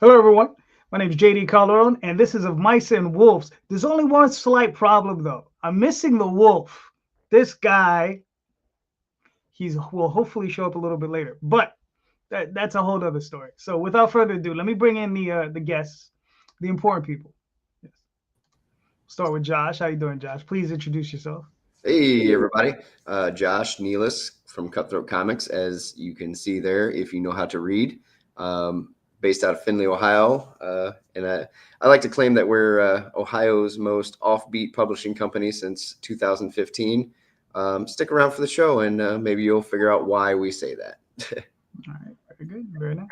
Hello, everyone. My name is JD Calderon, and this is Of Mice and Wolves. There's only one slight problem, though. I'm missing the wolf. This guy, he's will hopefully show up a little bit later, but that's a whole other story. So, without further ado, let me bring in the guests, the important people. Yes. Start with Josh. How you doing, Josh? Please introduce yourself. Hey everybody, Josh Nealis from Cutthroat Comics, as you can see there, if you know how to read, based out of Findlay, Ohio, and I like to claim that we're Ohio's most offbeat publishing company since 2015. Stick around for the show, and maybe you'll figure out why we say that. All right, very good, very nice.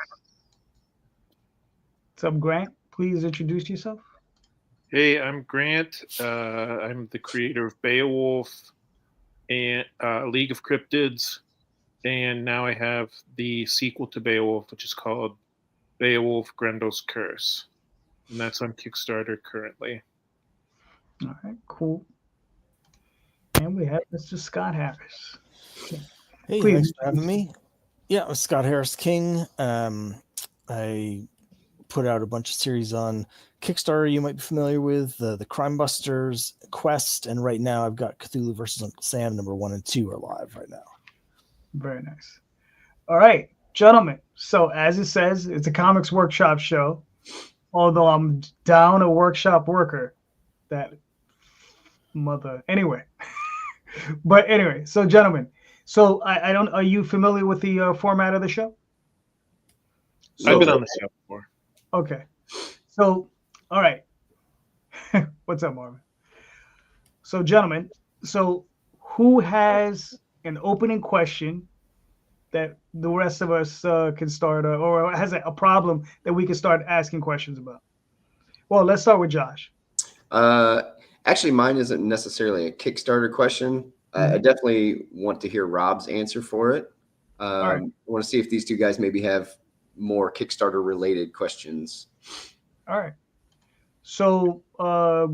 What's up, Grant? Please introduce yourself. Hey, I'm Grant. I'm the creator of Beowulf and League of Cryptids, and now I have the sequel to Beowulf, which is called Beowulf Grendel's Curse, and that's on Kickstarter currently. All right, cool. And we have Mr. Scott Harris. Hey, Please. thanks for having me. Yeah, I'm Scott Harris King. I put out a bunch of series on Kickstarter you might be familiar with, the Crime Busters Quest, and right now I've got Cthulhu versus Uncle Sam number 1 and 2 are live right now. Very nice. All right, gentlemen. So as it says, it's a comics workshop show. Although I'm down a workshop worker, that mother. Anyway, but anyway. So gentlemen, so I don't. Are you familiar with the format of the show? I've been on the show before. Okay. So, all right. What's up, Marvin? So, gentlemen, so who has an opening question that the rest of us can start, or has a problem that we can start asking questions about? Well, let's start with Josh. Actually, mine isn't necessarily a Kickstarter question. I definitely want to hear Rob's answer for it. Right. I want to see if these two guys maybe have more Kickstarter related questions. All right. So,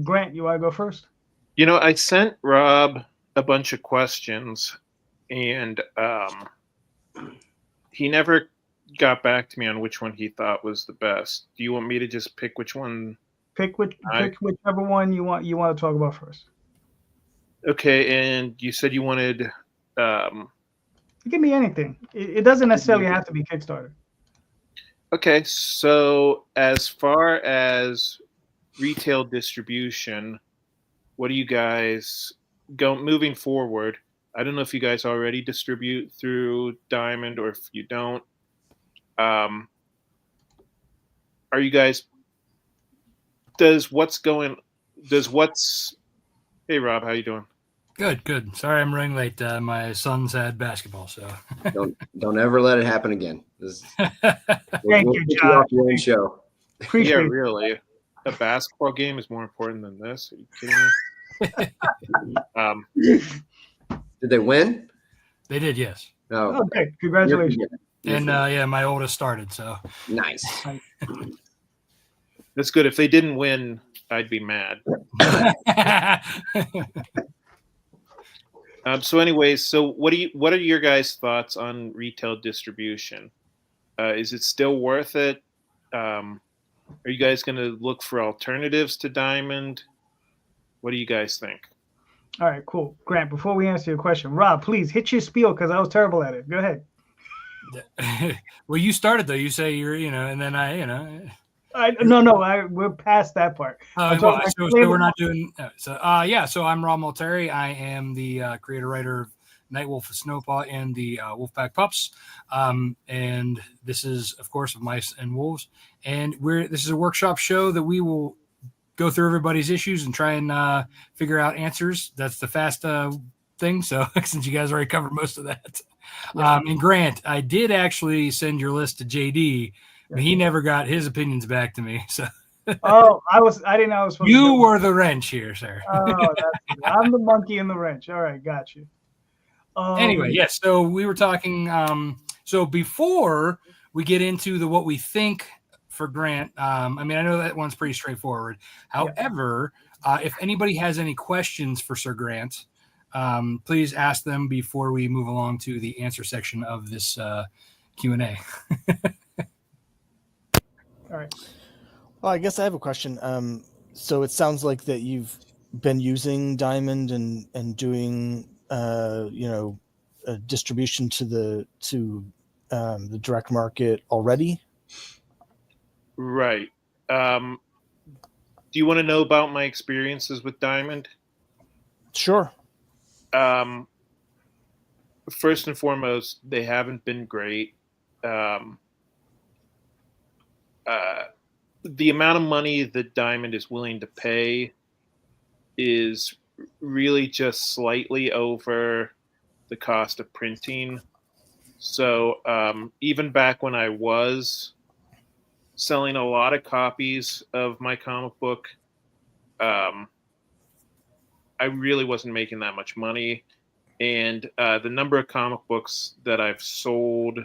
Grant, you want to go first? You know, I sent Rob a bunch of questions, and he never got back to me on which one he thought was the best. Do you want me to just pick which one? Pick whichever one you want to talk about first. Okay, and you said you wanted. Give me anything. It doesn't necessarily have to be Kickstarter. Okay, so as far as retail distribution, what do you guys moving forward? I don't know if you guys already distribute through Diamond or if you don't. Are you guys? Hey Rob, how you doing? Good. Sorry I'm running late. My son's had basketball, so don't ever let it happen again. Thank you, Josh. Off your own show. Appreciate it. Really. A basketball game is more important than this. Are you kidding me? Did they win? they did, yes. No. Okay, congratulations. And yeah, my oldest started, so Nice. That's good. If they didn't win, I'd be mad. So anyways, what are your guys' thoughts on retail distribution? Is it still worth it? Are you guys going to look for alternatives to Diamond? What do you guys think? All right, cool. Grant, before we answer your question, Rob, please hit your spiel because I was terrible at it. Go ahead. Well, you started though. You say and then we're past that part. So we're not doing. So I'm Rob Multari. I am the creator writer of Nightwolf of Snowpaw and the Wolfpack Pups. And this is, of course, Of Mice and Wolves. And this is a workshop show that we will go through everybody's issues and try and figure out answers. That's the fast thing. So since you guys already covered most of that. And Grant, I did actually send your list to JD. But he never got his opinions back to me. So I didn't know I was supposed you were the wrench here, sir. I'm the monkey in the wrench. All right, got you. Anyway, yes. So we were talking. So before we get into what we think for Grant, I know that one's pretty straightforward. However, if anybody has any questions for Sir Grant, please ask them before we move along to the answer section of this Q&A. All right. Well, I guess I have a question. So it sounds like that you've been using Diamond and doing distribution to the direct market already. Right. Do you want to know about my experiences with Diamond? Sure. First and foremost, they haven't been great. The amount of money that Diamond is willing to pay is really just slightly over the cost of printing. So even back when I was selling a lot of copies of my comic book, I really wasn't making that much money. And the number of comic books that I've sold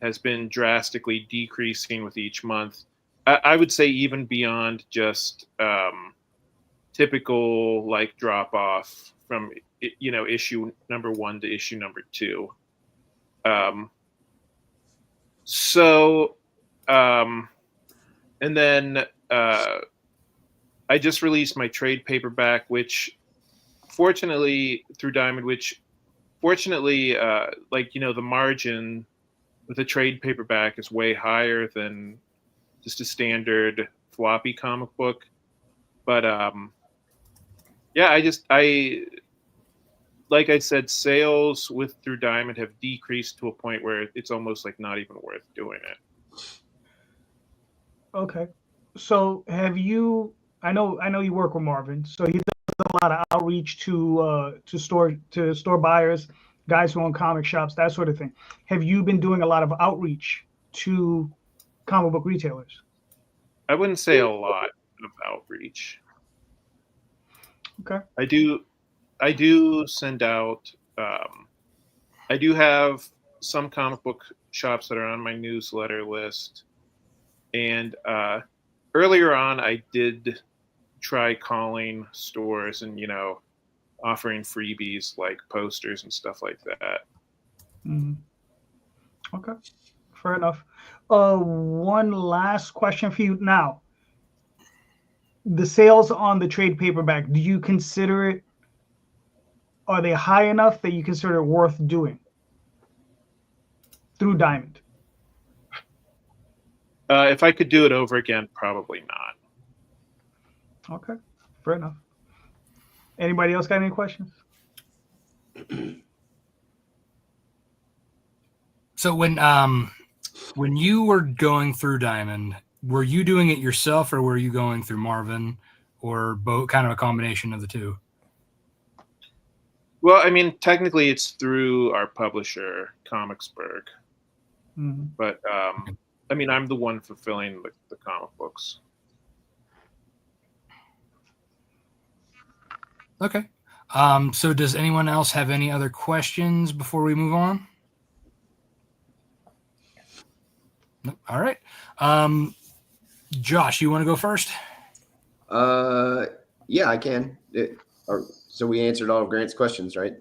has been drastically decreasing with each month. I would say even beyond just typical like drop off from issue number 1 to issue number 2. And then I just released my trade paperback, which fortunately through Diamond, the margin with a trade paperback is way higher than just a standard floppy comic book. But like I said, sales through Diamond have decreased to a point where it's almost like not even worth doing it. Okay. So have you? I know you work with Marvin, so he does a lot of outreach to store buyers, guys who own comic shops, that sort of thing. Have you been doing a lot of outreach to comic book retailers? I wouldn't say a lot of outreach. Okay. I do send out. I do have some comic book shops that are on my newsletter list, and earlier on, I did try calling stores and offering freebies like posters and stuff like that. Mm-hmm. Okay, fair enough. One last question for you now. The sales on the trade paperback, do you consider it? Are they high enough that you consider it worth doing through Diamond? If I could do it over again, probably not. Okay, fair enough. Anybody else got any questions? So when you were going through Diamond, were you doing it yourself or were you going through Marvin, or both, kind of a combination of the two? Well, I mean, technically it's through our publisher, Comicsburg. Mm-hmm. But I mean, I'm the one fulfilling the comic books. Okay. So does anyone else have any other questions before we move on? No? All right. Josh, you want to go first? Yeah, I can. So we answered all of Grant's questions, right?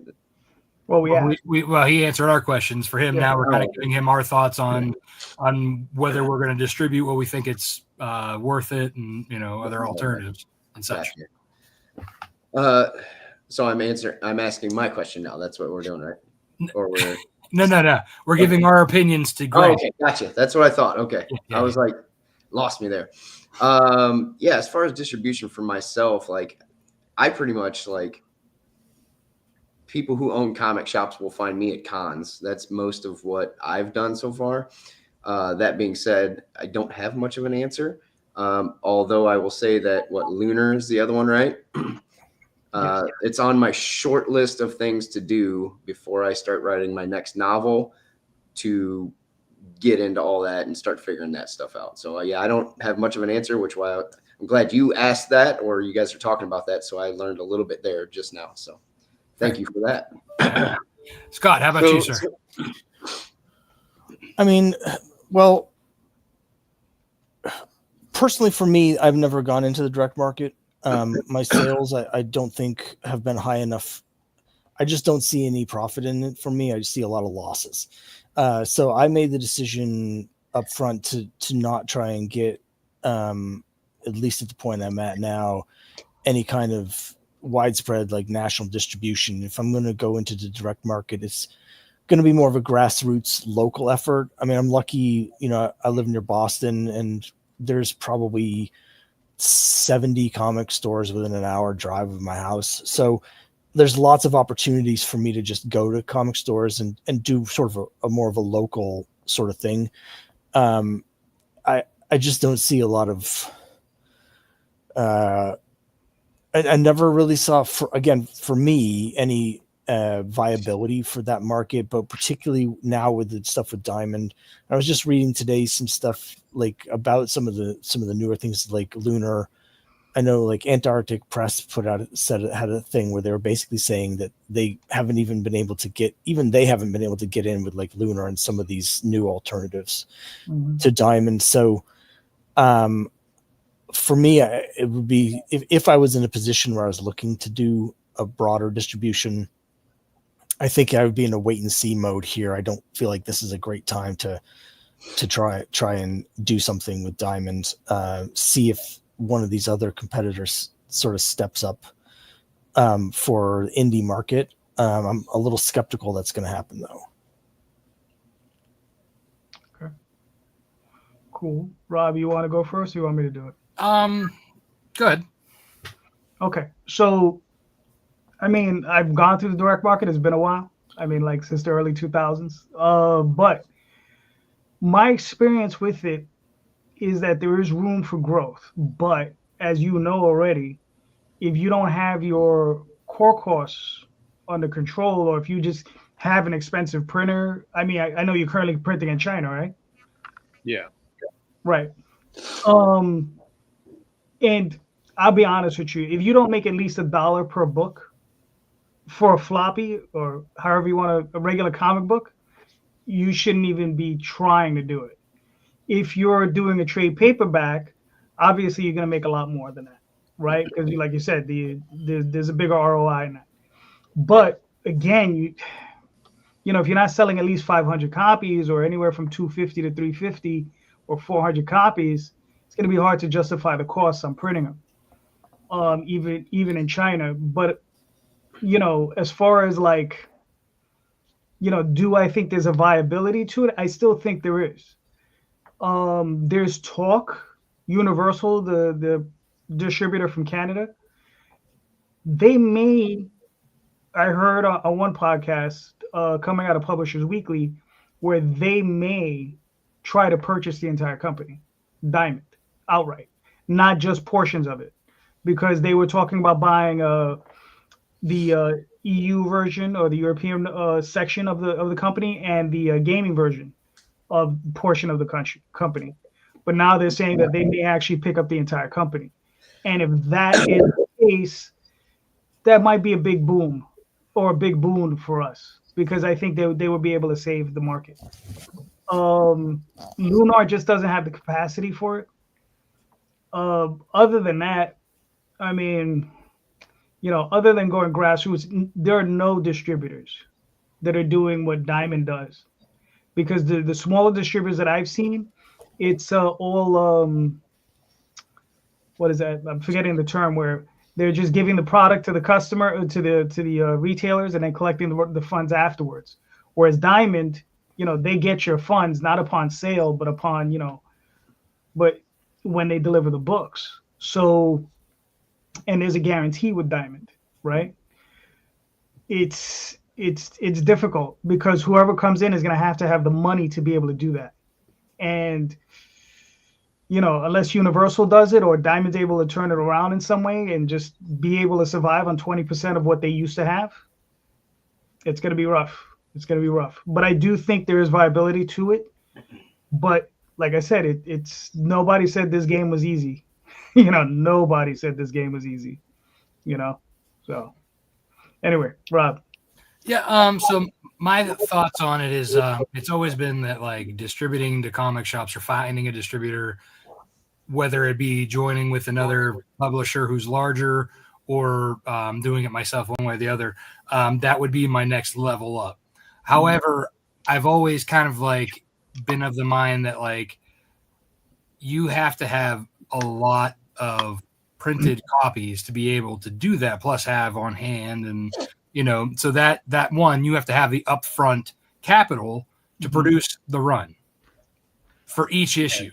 Well, he answered our questions for him. Yeah. Now we're kind of giving him our thoughts on whether we're going to distribute what we think it's worth it, and other alternatives and such. Gotcha. So I'm asking my question now. That's what we're doing, right? Or we're no. We're giving our opinions to Grant. Oh, okay, gotcha. That's what I thought. Okay, I was like, lost me there. As far as distribution for myself, like, I pretty much like. People who own comic shops will find me at cons. That's most of what I've done so far. That being said, I don't have much of an answer. Although I will say that Lunar is the other one, right? It's on my short list of things to do before I start writing my next novel, to get into all that and start figuring that stuff out. So I don't have much of an answer, which why I'm glad you asked that, or you guys are talking about that. So I learned a little bit there just now. So. Thank you for that. Scott, how about you, sir? I mean, well, personally for me, I've never gone into the direct market. My sales, I don't think have been high enough. I just don't see any profit in it for me. I just see a lot of losses. So I made the decision up front to not try and get, at least at the point I'm at now, any kind of widespread like national distribution. If I'm going to go into the direct market, it's going to be more of a grassroots local effort. I mean, I'm lucky, I live near Boston, and there's probably 70 comic stores within an hour drive of my house. So there's lots of opportunities for me to just go to comic stores and do sort of a more of a local sort of thing. I just don't see a lot of, I never really saw, for me, any viability for that market, but particularly now with the stuff with Diamond. I was just reading today some stuff like about some of the newer things like Lunar. I know like Antarctic Press had a thing where they were basically saying that they haven't been able to get in with like Lunar and some of these new alternatives to Diamond. So for me, it would be if I was in a position where I was looking to do a broader distribution, I think I would be in a wait and see mode here. I don't feel like this is a great time to try and do something with Diamond. See if one of these other competitors sort of steps up for indie market. I'm a little skeptical that's going to happen though. Okay. Cool. Rob, you want to go first or you want me to do it? Good. Okay. So, I mean, I've gone through the direct market. It's been a while. I mean, like since the early 2000s. But my experience with it is that there is room for growth. But as you know already, if you don't have your core costs under control, or if you just have an expensive printer, I mean, I know you're currently printing in China, right? Yeah. Right. And I'll be honest with you, if you don't make at least $1 per book for a floppy or however you want a regular comic book, you shouldn't even be trying to do it. If you're doing a trade paperback, obviously you're going to make a lot more than that, right? Because like you said, there's a bigger ROI in that. But again, if you're not selling at least 500 copies or anywhere from 250 to 350 or 400 copies, it's going to be hard to justify the costs on printing them, even in China. But, as far as like, do I think there's a viability to it? I still think there is. There's talk. Universal, the distributor from Canada, I heard on one podcast coming out of Publishers Weekly, where they may try to purchase the entire company, Diamond, outright, not just portions of it, because they were talking about buying the EU version or the European section of the company and the gaming version of portion of the company. But now they're saying that they may actually pick up the entire company. And if that is the case, that might be a big boom or a big boon for us, because I think they would be able to save the market. Lunar just doesn't have the capacity for it. Other than that, I mean, other than going grassroots, there are no distributors that are doing what Diamond does, because the smaller distributors that I've seen, it's all what is that? I'm forgetting the term, where they're just giving the product to the customer, to the retailers, and then collecting the funds afterwards. Whereas Diamond, they get your funds not upon sale, but upon but when they deliver the books. So, and there's a guarantee with Diamond, right? It's difficult because whoever comes in is going to have the money to be able to do that. And, unless Universal does it or Diamond's able to turn it around in some way and just be able to survive on 20% of what they used to have, it's going to be rough. It's going to be rough. But I do think there is viability to it. But like I said, it's nobody said this game was easy. Nobody said this game was easy. So anyway, Rob. Yeah. So my thoughts on it is it's always been that like distributing to comic shops or finding a distributor, whether it be joining with another publisher who's larger or doing it myself one way or the other, that would be my next level up. However, I've always kind of like been of the mind that like you have to have a lot of printed copies to be able to do that, plus have on hand. And, you know, so that one, you have to have the upfront capital to produce the run for each issue.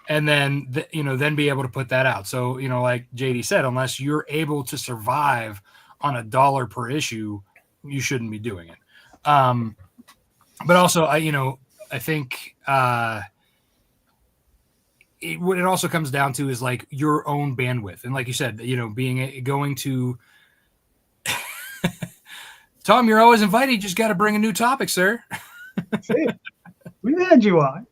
And then, then be able to put that out. So, you know, like JD said, unless you're able to survive on $1 per issue, you shouldn't be doing it. But also, I think what it also comes down to is like your own bandwidth. And like you said, you know, going to Tom, you're always invited. You just got to bring a new topic, sir. We had you on.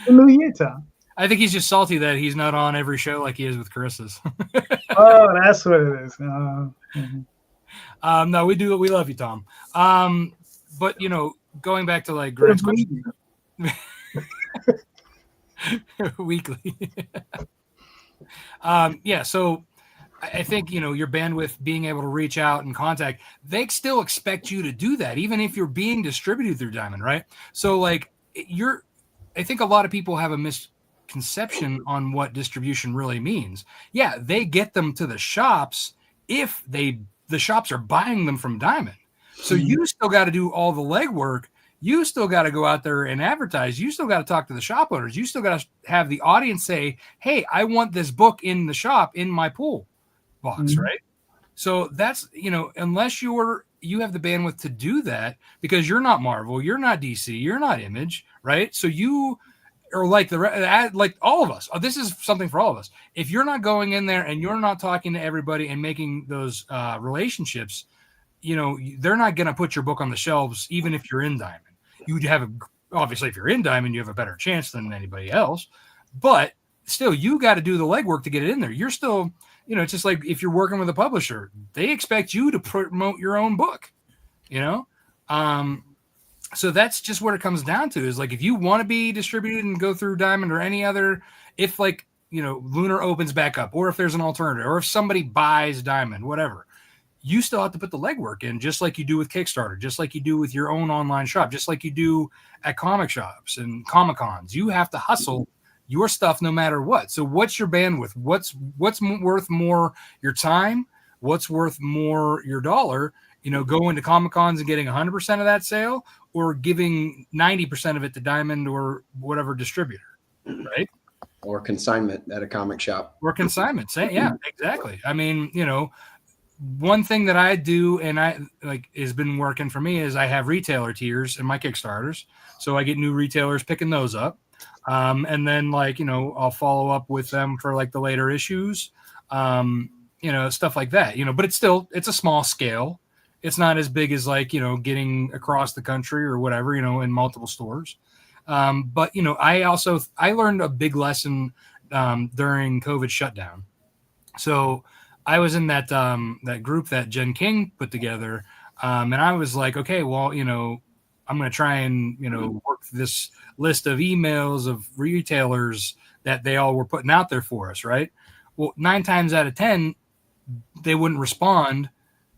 The new year, Tom. I think he's just salty that he's not on every show like he is with Chris's. Oh, that's what it is. No, we love you, Tom. But you know, going back to like Grant's question weekly. So I think, you know, your bandwidth, being able to reach out and contact, they still expect you to do that, even if you're being distributed through Diamond, right? So like I think a lot of people have a misconception on what distribution really means. Yeah, they get them to the shops if the shops are buying them from Diamond. So you still got to do all the legwork. You still got to go out there and advertise. You still got to talk to the shop owners. You still got to have the audience say, hey, I want this book in the shop in my pool box, right? So that's, you know, unless you have the bandwidth to do that, because you're not Marvel, you're not DC, you're not Image, right? So you are like like all of us. This is something for all of us. If you're not going in there and you're not talking to everybody and making those relationships, you know, they're not going to put your book on the shelves, even if you're in Diamond. You'd have obviously, if you're in Diamond, you have a better chance than anybody else, but still, you got to do the legwork to get it in there. You're still, you know, it's just like if you're working with a publisher, they expect you to promote your own book, you know? So that's just what it comes down to, is like, if you want to be distributed and go through Diamond or any other, if like, you know, Lunar opens back up, or if there's an alternative, or if somebody buys Diamond, whatever, you still have to put the legwork in, just like you do with Kickstarter, just like you do with your own online shop, just like you do at comic shops and Comic-Cons. You have to hustle your stuff no matter what. So what's your bandwidth? What's worth more, your time? What's worth more, your dollar? You know, going to Comic-Cons and getting 100% of that sale, or giving 90% of it to Diamond or whatever distributor, right? Or consignment at a comic shop. Or consignment. Yeah, exactly. I mean, you know, one thing that I do, and I like has been working for me, is I have retailer tiers in my Kickstarters. So I get new retailers picking those up. And then, like, you know, I'll follow up with them for like the later issues, you know, stuff like that, you know, but it's a small scale. It's not as big as like, you know, getting across the country or whatever, you know, in multiple stores. But, you know, I learned a big lesson during COVID shutdown. So I was in that group that Jen King put together. And I was like, okay, well, you know, I'm going to try and, you know, work this list of emails of retailers that they all were putting out there for us. Right. Well, 9 times out of 10, they wouldn't respond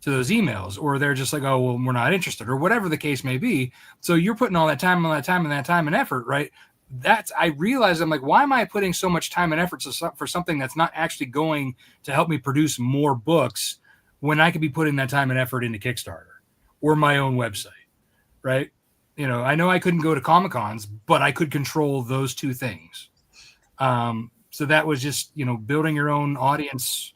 to those emails, or they're just like, oh, well, we're not interested, or whatever the case may be. So you're putting all that time and effort, right? I realized, I'm like, why am I putting so much time and effort for something that's not actually going to help me produce more books, when I could be putting that time and effort into Kickstarter or my own website, right? You know I couldn't go to Comic-Cons, but I could control those two things. So that was just, you know, building your own audience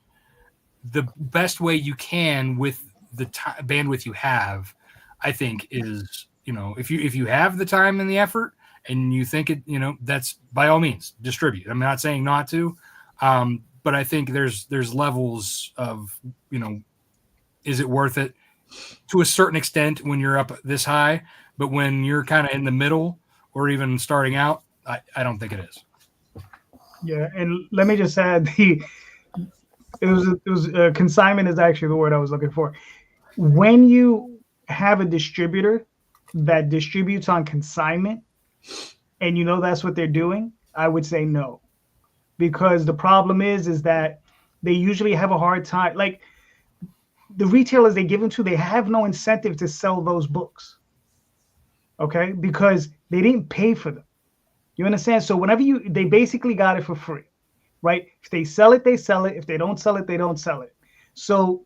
the best way you can with the bandwidth you have, I think, is, you know, if you have the time and the effort and you think it, you know, that's by all means distribute. I'm not saying not to, but I think there's levels of, you know, is it worth it to a certain extent when you're up this high, but when you're kind of in the middle or even starting out, I don't think it is. Yeah, and let me just add, it was consignment is actually the word I was looking for. When you have a distributor that distributes on consignment, and you know that's what they're doing, I would say no, because the problem is that they usually have a hard time. Like, the retailers they give them to, they have no incentive to sell those books. okay? Because they didn't pay for them. You understand? So whenever they basically got it for free, right? If they sell it, they sell it. If they don't sell it, they don't sell it. So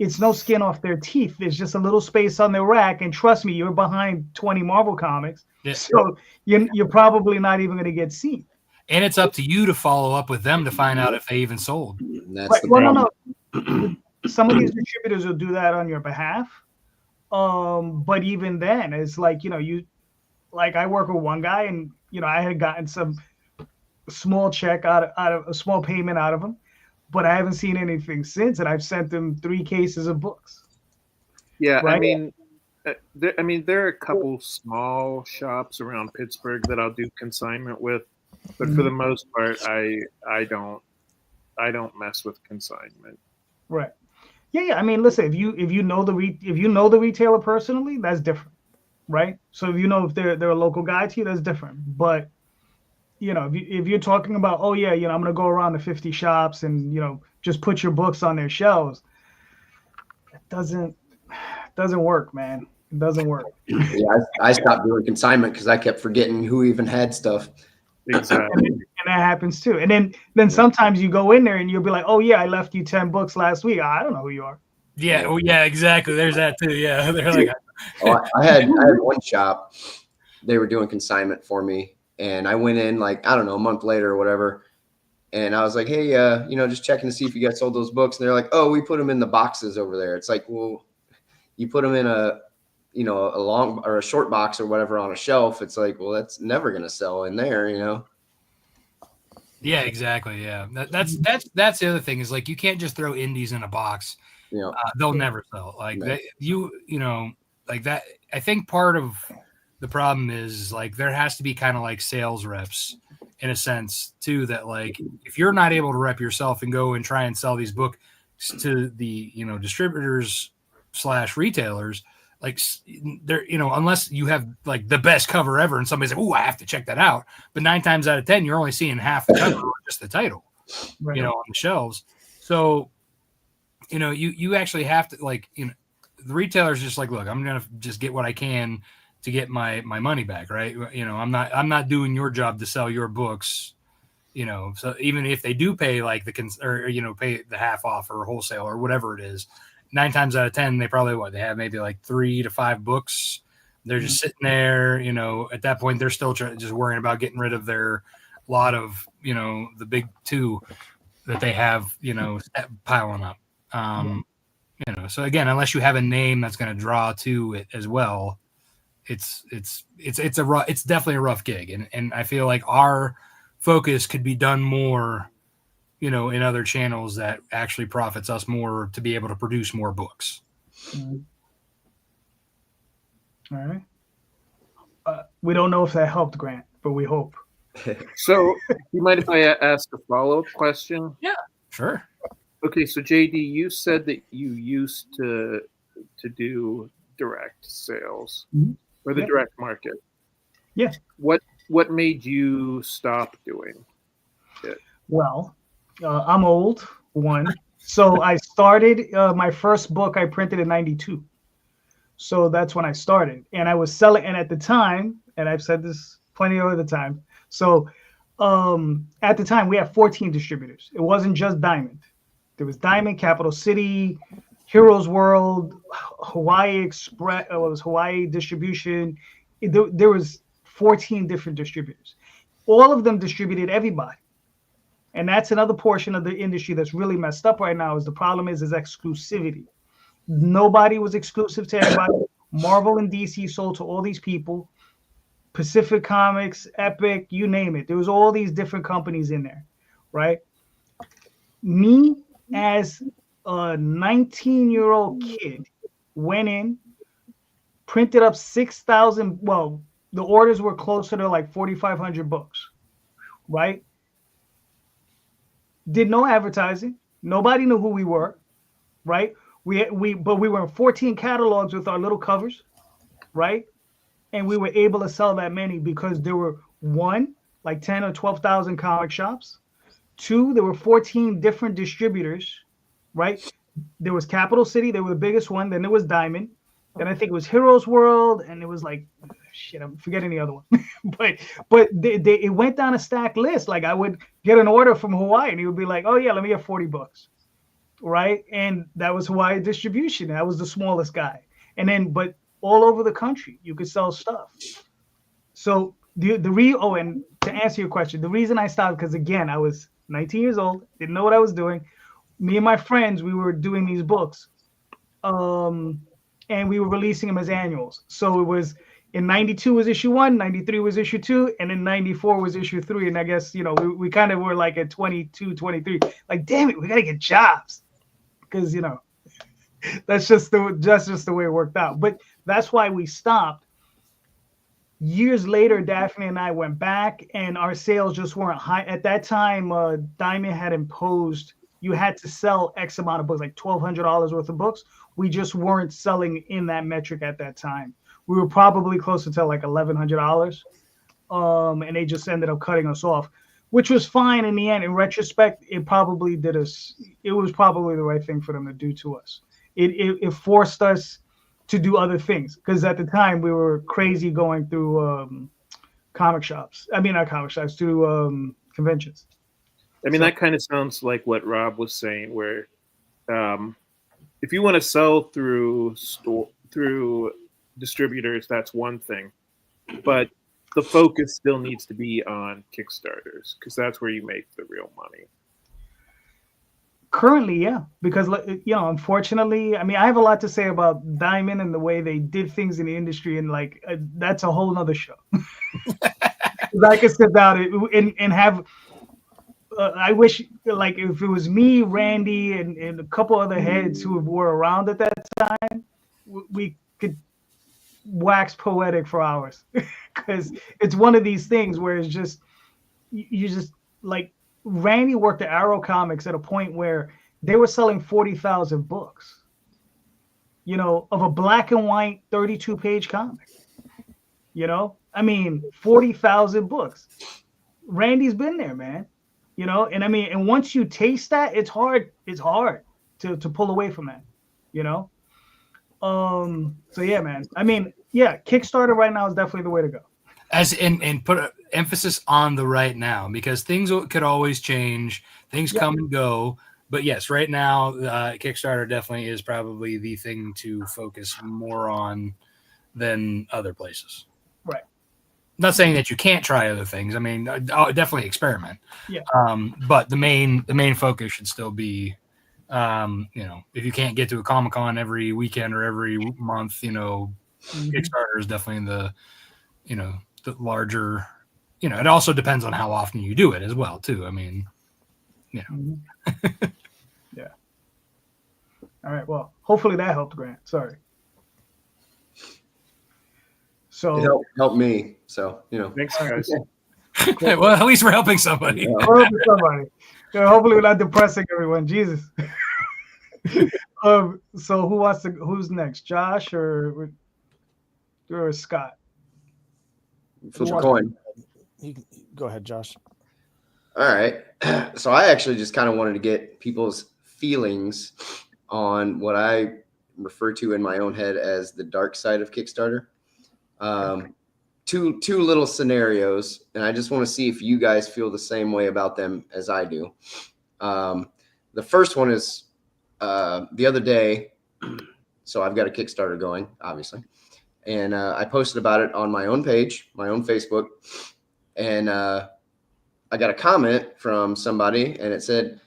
it's no skin off their teeth. There's just a little space on their rack. And trust me, you're behind 20 Marvel comics. Yeah. So you're probably not even going to get seen. And it's up to you to follow up with them to find out if they even sold. That's right. The problem. No. Some of these distributors will do that on your behalf. But even then, it's like, like I work with one guy, and I had gotten some small check out of a small payment out of him, but I haven't seen anything since, and I've sent them 3 cases of books. Yeah, right? There are a couple small shops around Pittsburgh that I'll do consignment with, but for the most part, I don't mess with consignment. Right. Yeah. I mean, listen, if you know the retailer personally, that's different, right? So if they're a local guy to you, that's different. But if you're talking about, oh yeah, I'm gonna go around to 50 shops and just put your books on their shelves, it doesn't work, man. It doesn't work. Yeah, I stopped doing consignment because I kept forgetting who even had stuff. Exactly. And that happens too. And then sometimes you go in there and you'll be like, oh yeah, I left you 10 books last week. I don't know who you are. Yeah. Oh yeah, exactly. There's that too. Yeah. They're like, I had one shop. They were doing consignment for me, and I went in like, I don't know, a month later or whatever. And I was like, hey, just checking to see if you guys sold those books. And they're like, oh, we put them in the boxes over there. It's like, well, you put them in a long or a short box or whatever on a shelf. It's like, well, that's never going to sell in there, Yeah, exactly. Yeah. That's the other thing is like, you can't just throw indies in a box. They'll never sell. Like that, like that. I think part of the problem is like, there has to be kind of like sales reps in a sense too, that like, if you're not able to rep yourself and go and try and sell these books to the, distributors / retailers, like they're, unless you have like the best cover ever and somebody's like, oh, I have to check that out. But 9 times out of 10, you're only seeing half the cover or just the title, right. On the shelves. So, you actually have to like, the retailer's just like, look, I'm going to just get what I can to get my money back. Right. I'm not doing your job to sell your books, so even if they do pay like pay the half off or wholesale or whatever it is, 9 times out of 10, they probably they have maybe like 3 to 5 books. They're just sitting there, at that point, they're still just worrying about getting rid of their lot of, the big 2 that they have, piling up. So again, unless you have a name that's going to draw to it as well, it's definitely a rough gig. And I feel like our focus could be done more, in other channels that actually profits us more to be able to produce more books. All right. We don't know if that helped, Grant, but we hope. So, you mind if I ask a follow-up question? Yeah, sure. Okay, so JD, you said that you used to do direct sales or the direct market. Yeah. What made you stop doing it? Well, I'm old, one. So I started my first book I printed in 92. So that's when I started. And I was selling, and at the time, and I've said this plenty of other times. So at the time, we had 14 distributors. It wasn't just Diamond. There was Diamond, Capital City, Heroes World, Hawaii Express, it was Hawaii Distribution. There was 14 different distributors. All of them distributed everybody. And that's another portion of the industry that's really messed up right now. Is the problem is exclusivity. Nobody was exclusive to everybody. Marvel and DC sold to all these people. Pacific Comics, Epic, you name it. There was all these different companies in there, right? Me, as a 19-year-old kid, went in, printed up 6,000. Well, the orders were closer to like 4,500 books, right? Did no advertising. Nobody knew who we were, right? But we were in 14 catalogs with our little covers, right? And we were able to sell that many because there were 1, like 10 or 12,000 comic shops. 2, there were 14 different distributors, right? There was Capital City, they were the biggest one. Then there was Diamond. Then I think it was Heroes World, and it was like shit, I'm forgetting the other one. but it went down a stacked list. Like I would get an order from Hawaii and he would be like, oh yeah, let me get 40 books. Right. And that was Hawaii distribution. That was the smallest guy. And then, but all over the country, you could sell stuff. So and to answer your question, the reason I stopped, because again, I was 19 years old, didn't know what I was doing. Me and my friends, we were doing these books. And we were releasing them as annuals. So it was in 92 was issue 1, 93 was issue 2, and then 94 was issue 3. And I guess, we kind of were like at 22, 23, like, damn it, we got to get jobs. Because, that's just the way it worked out. But that's why we stopped. Years later, Daphne and I went back and our sales just weren't high. At that time, Diamond had imposed, you had to sell X amount of books, like $1,200 worth of books. We just weren't selling in that metric at that time. We were probably closer to like $1,100. And they just ended up cutting us off, which was fine in the end. In retrospect, it was probably the right thing for them to do to us. It forced us to do other things, because at the time we were crazy going through comic shops. I mean, not comic shops, through conventions. I mean, that kind of sounds like what Rob was saying, where if you want to sell through distributors, that's one thing, but the focus still needs to be on Kickstarters, because that's where you make the real money. Currently, yeah, because unfortunately, I mean, I have a lot to say about Diamond and the way they did things in the industry, and like that's a whole nother show. I could sit down and have. I wish, like, if it was me, Randy, and a couple other heads who were around at that time, we could wax poetic for hours, because it's one of these things where it's just you just like. Randy worked at Arrow Comics at a point where they were selling 40,000 books, of a black and white 32-page comic. I mean, 40,000 books. Randy's been there, man. And I mean, and once you taste that, it's hard to pull away from that, So yeah, man. I mean, yeah, Kickstarter right now is definitely the way to go. And put an emphasis on the right now, because things could always change. Things come and go. But yes, right now, Kickstarter definitely is probably the thing to focus more on than other places. Right. Not saying that you can't try other things. I mean, definitely experiment. Yeah. But the main focus should still be, if you can't get to a Comic-Con every weekend or every month, Kickstarter is definitely the larger, it also depends on how often you do it as well, too. I mean, Yeah. All right. Well, hopefully that helped, Grant. Sorry. So It helped me. So, Thanks, guys. Well, at least we're helping somebody. Hopefully we're not depressing everyone. Jesus. So who's next? Josh or Scott? Flip a coin. You can go ahead, Josh. All right. So I actually just kind of wanted to get people's feelings on what I refer to in my own head as the dark side of Kickstarter. Two little scenarios, and I just want to see if you guys feel the same way about them as I do. The first one is the other day. So I've got a Kickstarter going, obviously. And I posted about it on my own page, my own Facebook. And I got a comment from somebody, and it said,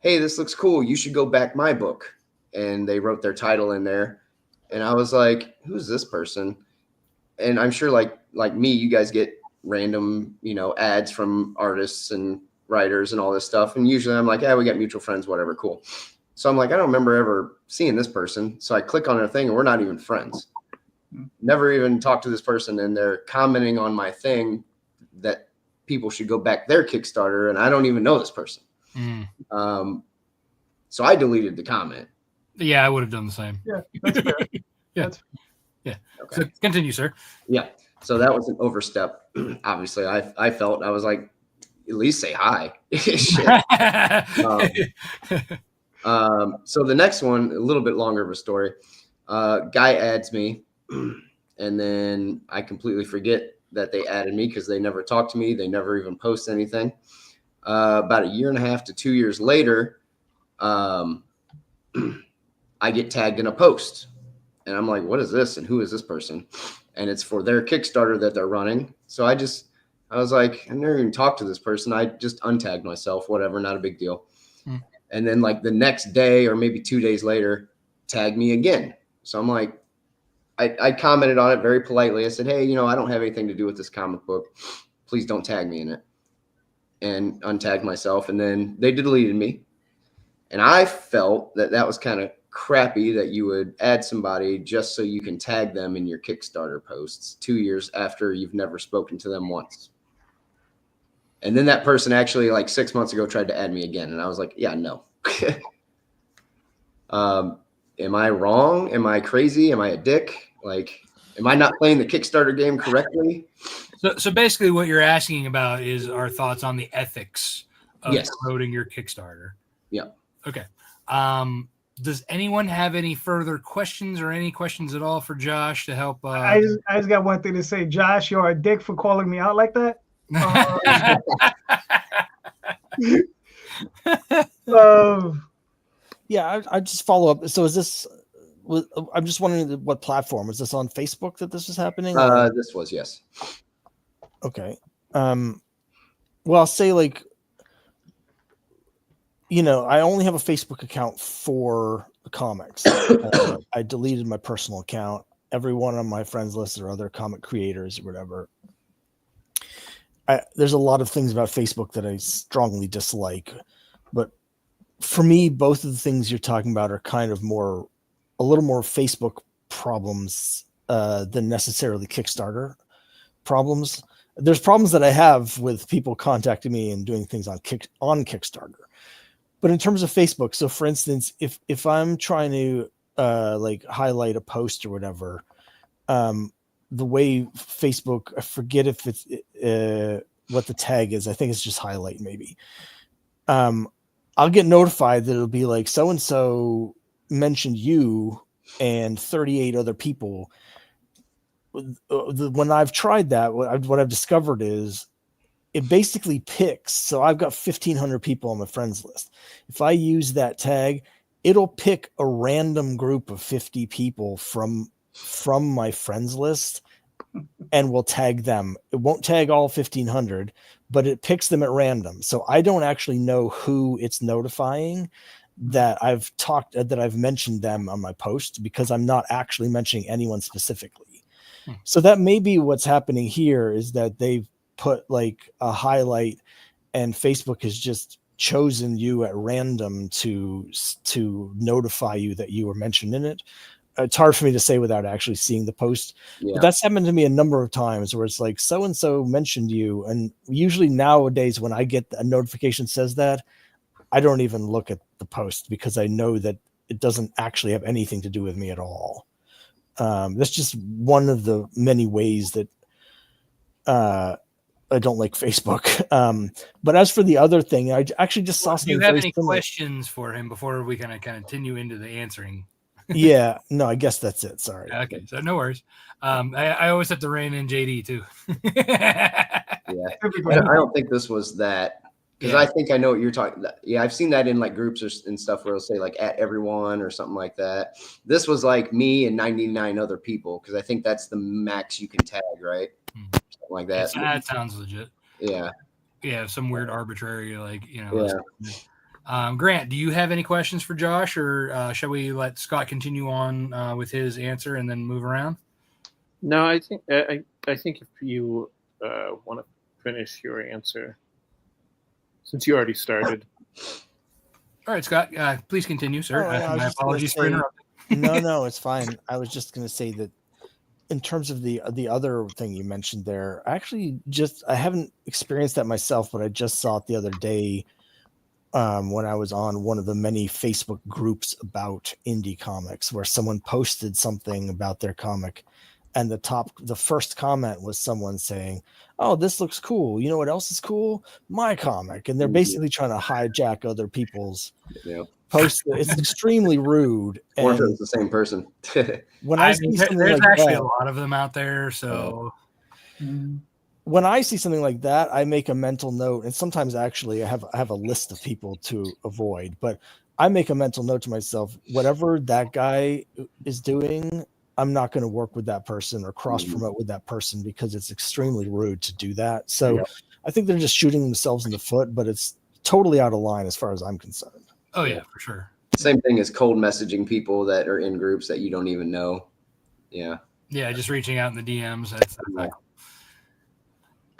"Hey, this looks cool. You should go back my book." And they wrote their title in there. And I was like, who's this person? And I'm sure like me, you guys get random, ads from artists and writers and all this stuff. And usually I'm like, yeah, we got mutual friends, whatever, cool. So I'm like, I don't remember ever seeing this person. So I click on their thing and we're not even friends. Never even talked to this person, and they're commenting on my thing that people should go back their Kickstarter, and I don't even know this person. So I deleted the comment. Yeah, I would have done the same. Yeah, that's fair. Yeah. Okay. So continue, sir. Yeah. So that was an overstep. Obviously, I felt, I was like, at least say hi. So the next one, a little bit longer of a story. Guy adds me, And then I completely forget that they added me because they never talk to me. They never even post anything. About 1.5 to 2 years later, I get tagged in a post. And I'm like, what is this? And who is this person? And it's for their Kickstarter that they're running. So I was like, I never even talked to this person. I just untagged myself, whatever, not a big deal. And then like the next day or maybe 2 days later, tag me again. So I'm like, I commented on it very politely. I said, hey, I don't have anything to do with this comic book. Please don't tag me in it. And untagged myself. And then they deleted me. And I felt that was kind of crappy that you would add somebody just so you can tag them in your Kickstarter posts 2 years after you've never spoken to them once. And then that person actually like 6 months ago tried to add me again. And I was like, yeah, no. Am I wrong? Am I crazy? Am I a dick? Like, am I not playing the Kickstarter game correctly? So basically what you're asking about is our thoughts on the ethics of promoting your Kickstarter. Yeah. Okay. Does anyone have any further questions or any questions at all for Josh to help? I just got one thing to say. Josh, you're a dick for calling me out like that. Yeah, I just follow up. So is this? I'm just wondering what platform is this on? Facebook that this was happening? This was, yes. Okay. Well, I'll say like, I only have a Facebook account for the comics. I deleted my personal account. Everyone on my friends list are other comic creators or whatever. There's a lot of things about Facebook that I strongly dislike, but for me, both of the things you're talking about are kind of a little more Facebook problems than necessarily Kickstarter problems. There's problems that I have with people contacting me and doing things on Kickstarter. But in terms of Facebook, so for instance, if I'm trying to like highlight a post or whatever, the way Facebook, I forget if it's what the tag is. I think it's just highlight maybe. I'll get notified that it'll be like so-and-so mentioned you and 38 other people. When I've tried that, what I've discovered is it basically picks. So I've got 1,500 people on my friends list. If I use that tag, it'll pick a random group of 50 people from my friends list and will tag them. It won't tag all 1,500, but it picks them at random. So I don't actually know who it's notifying that I've mentioned them on my post because I'm not actually mentioning anyone specifically. So that may be what's happening here is that they've put like a highlight and Facebook has just chosen you at random to notify you that you were mentioned in it. It's hard for me to say without actually seeing the post, but that's happened to me a number of times where it's like, so-and-so mentioned you. And usually nowadays when I get a notification says that, I don't even look at the post because I know that it doesn't actually have anything to do with me at all. That's just one of the many ways that I don't like Facebook. But as for the other thing, I actually just saw something. Do you have any questions for him before we kind of continue into the answering? Yeah, no, I guess that's it. Sorry. Okay, so no worries. I always have to rein in JD too. Yeah, I don't think this was that because I think I know what you're talking about. Yeah, I've seen that in like groups and stuff where it'll say like at everyone or something like that. This was like me and 99 other people because I think that's the max you can tag, right? Something like that. That sounds legit. Yeah. Yeah, some weird arbitrary Yeah. Grant, do you have any questions for Josh, or shall we let Scott continue on with his answer and then move around? No, I think if you want to finish your answer, since you already started. All right, Scott, please continue, sir. My apologies for interrupting. No, it's fine. I was just going to say that in terms of the other thing you mentioned there, I haven't experienced that myself, but I just saw it the other day. When I was on one of the many Facebook groups about indie comics where someone posted something about their comic and the first comment was someone saying, "Oh, this looks cool. You know what else is cool? My comic." And they're basically trying to hijack other people's posts. It's extremely rude. I wonder if it's the same person. When I see something there's like actually that, a lot of them out there. So when I see something like that, I make a mental note, and sometimes actually I have a list of people to avoid, but I make a mental note to myself, whatever that guy is doing, I'm not going to work with that person or cross promote with that person, because it's extremely rude to do that. So I think they're just shooting themselves in the foot, but it's totally out of line as far as I'm concerned. Oh yeah, for sure. Same thing as cold messaging people that are in groups that you don't even know. Yeah. Yeah, just reaching out in the DMs. That's not cool.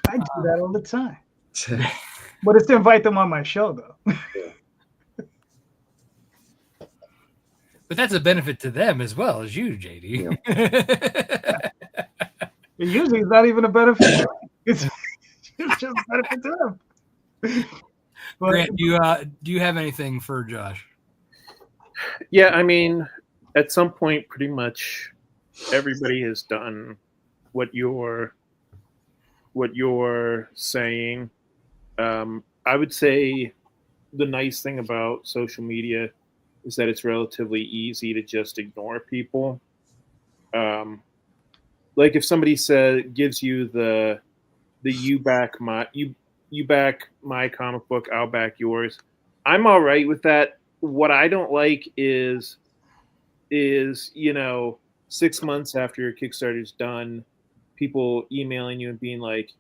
I do that all the time. But it's to invite them on my show, though. But that's a benefit to them as well as you, JD. Usually it's not even a benefit to me. It's just a benefit to them. But, Grant, do you have anything for Josh? Yeah, I mean, at some point, pretty much everybody has done what you're saying. I would say the nice thing about social media is that it's relatively easy to just ignore people. Like if somebody gives you the you back my comic book, I'll back yours, I'm all right with that. What I don't like is 6 months after your Kickstarter's done, people emailing you and being like,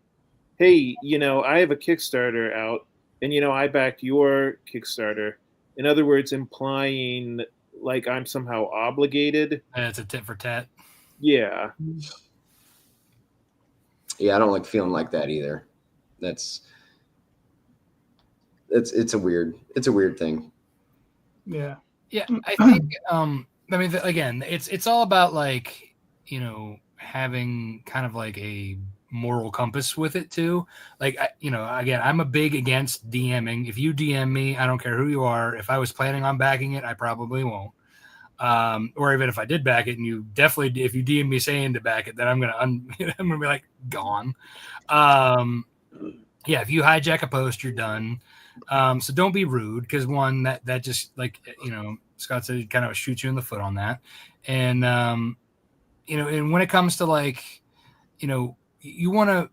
hey, I have a Kickstarter out, and I backed your Kickstarter. In other words, implying like I'm somehow obligated. It's a tit for tat. Yeah. Yeah, I don't like feeling like that either. It's a weird thing. Yeah. Yeah, I think again, it's all about like, having kind of like a moral compass with it too. Like, again, I'm a big against DMing. If you DM me, I don't care who you are. If I was planning on backing it, I probably won't. Or even if I did back it, and you definitely, if you DM me saying to back it, then I'm gonna be like gone. Yeah, if you hijack a post, you're done. So don't be rude, because one, that just, like, Scott said, it kind of shoots you in the foot on that. And and when it comes to like, you want to,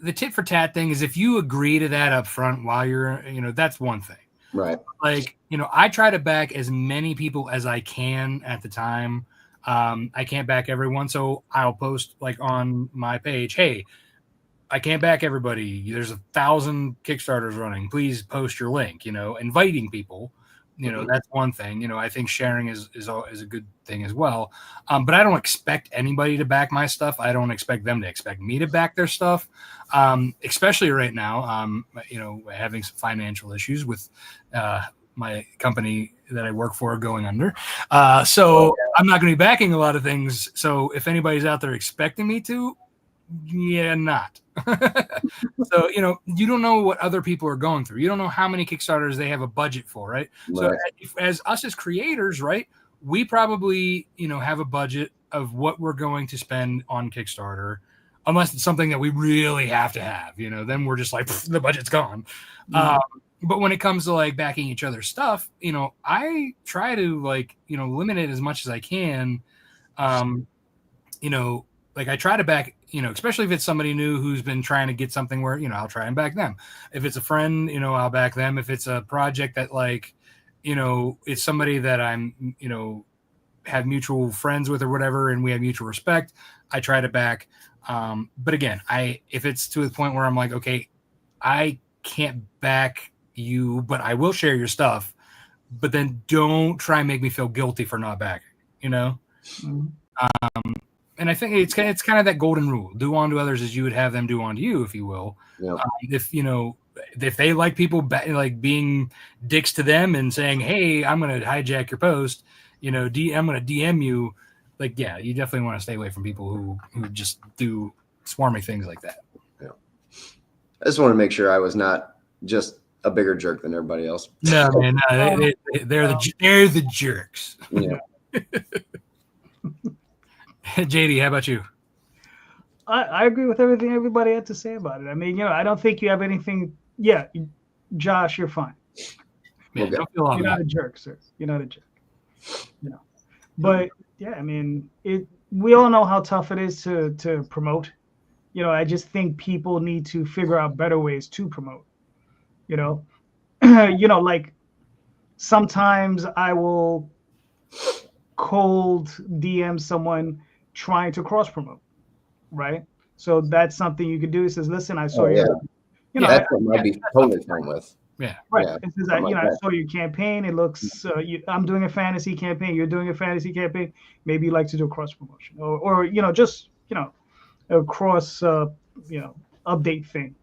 the tit for tat thing is, if you agree to that up front while you're, that's one thing. Right. Like, I try to back as many people as I can at the time. I can't back everyone, so I'll post like on my page, hey, I can't back everybody. There's 1,000 Kickstarters running. Please post your link, inviting people. That's one thing. I think sharing is a good thing as well. But I don't expect anybody to back my stuff. I don't expect them to expect me to back their stuff. Especially right now, having some financial issues with my company that I work for going under. So I'm not going to be backing a lot of things. So if anybody's out there expecting me to, not. So, you don't know what other people are going through. You don't know how many Kickstarters they have a budget for, right? So as us as creators, right, we probably, have a budget of what we're going to spend on Kickstarter, unless it's something that we really have to have, then we're just like, the budget's gone. But when it comes to like backing each other's stuff, I try to like, limit it as much as I can. Like I try to back, especially if it's somebody new who's been trying to get something where, I'll try and back them. If it's a friend, I'll back them. If it's a project that like, it's somebody that I'm, have mutual friends with or whatever, and we have mutual respect, I try to back. But again, if it's to the point where I'm like, okay, I can't back you, but I will share your stuff, but then don't try and make me feel guilty for not backing, And I think it's kind of that golden rule: do unto others as you would have them do unto you, if you will. Yeah. If they like people like being dicks to them and saying, "Hey, I'm going to hijack your post," I'm going to DM you. Like, yeah, you definitely want to stay away from people who just do swarmy things like that. Yeah. I just want to make sure I was not just a bigger jerk than everybody else. No, man, no, they're the jerks. Yeah. JD, how about you? I agree with everything everybody had to say about it. I mean, I don't think you have anything. Yeah, Josh, you're fine. Yeah, Okay. don't feel You're not a jerk, sir. You're not a jerk. But yeah, I mean, we all know how tough it is to promote. I just think people need to figure out better ways to promote. Like sometimes I will cold DM someone trying to cross promote, right? So that's something you could do. It says, listen, I saw Oh, yeah. your, That's what I'd be totally fine with. Yeah. right. Yeah, It says, something like I that. saw your campaign. It looks, I'm doing a fantasy campaign. You're doing a fantasy campaign. Maybe you'd like to do a cross promotion, or just a cross, update thing,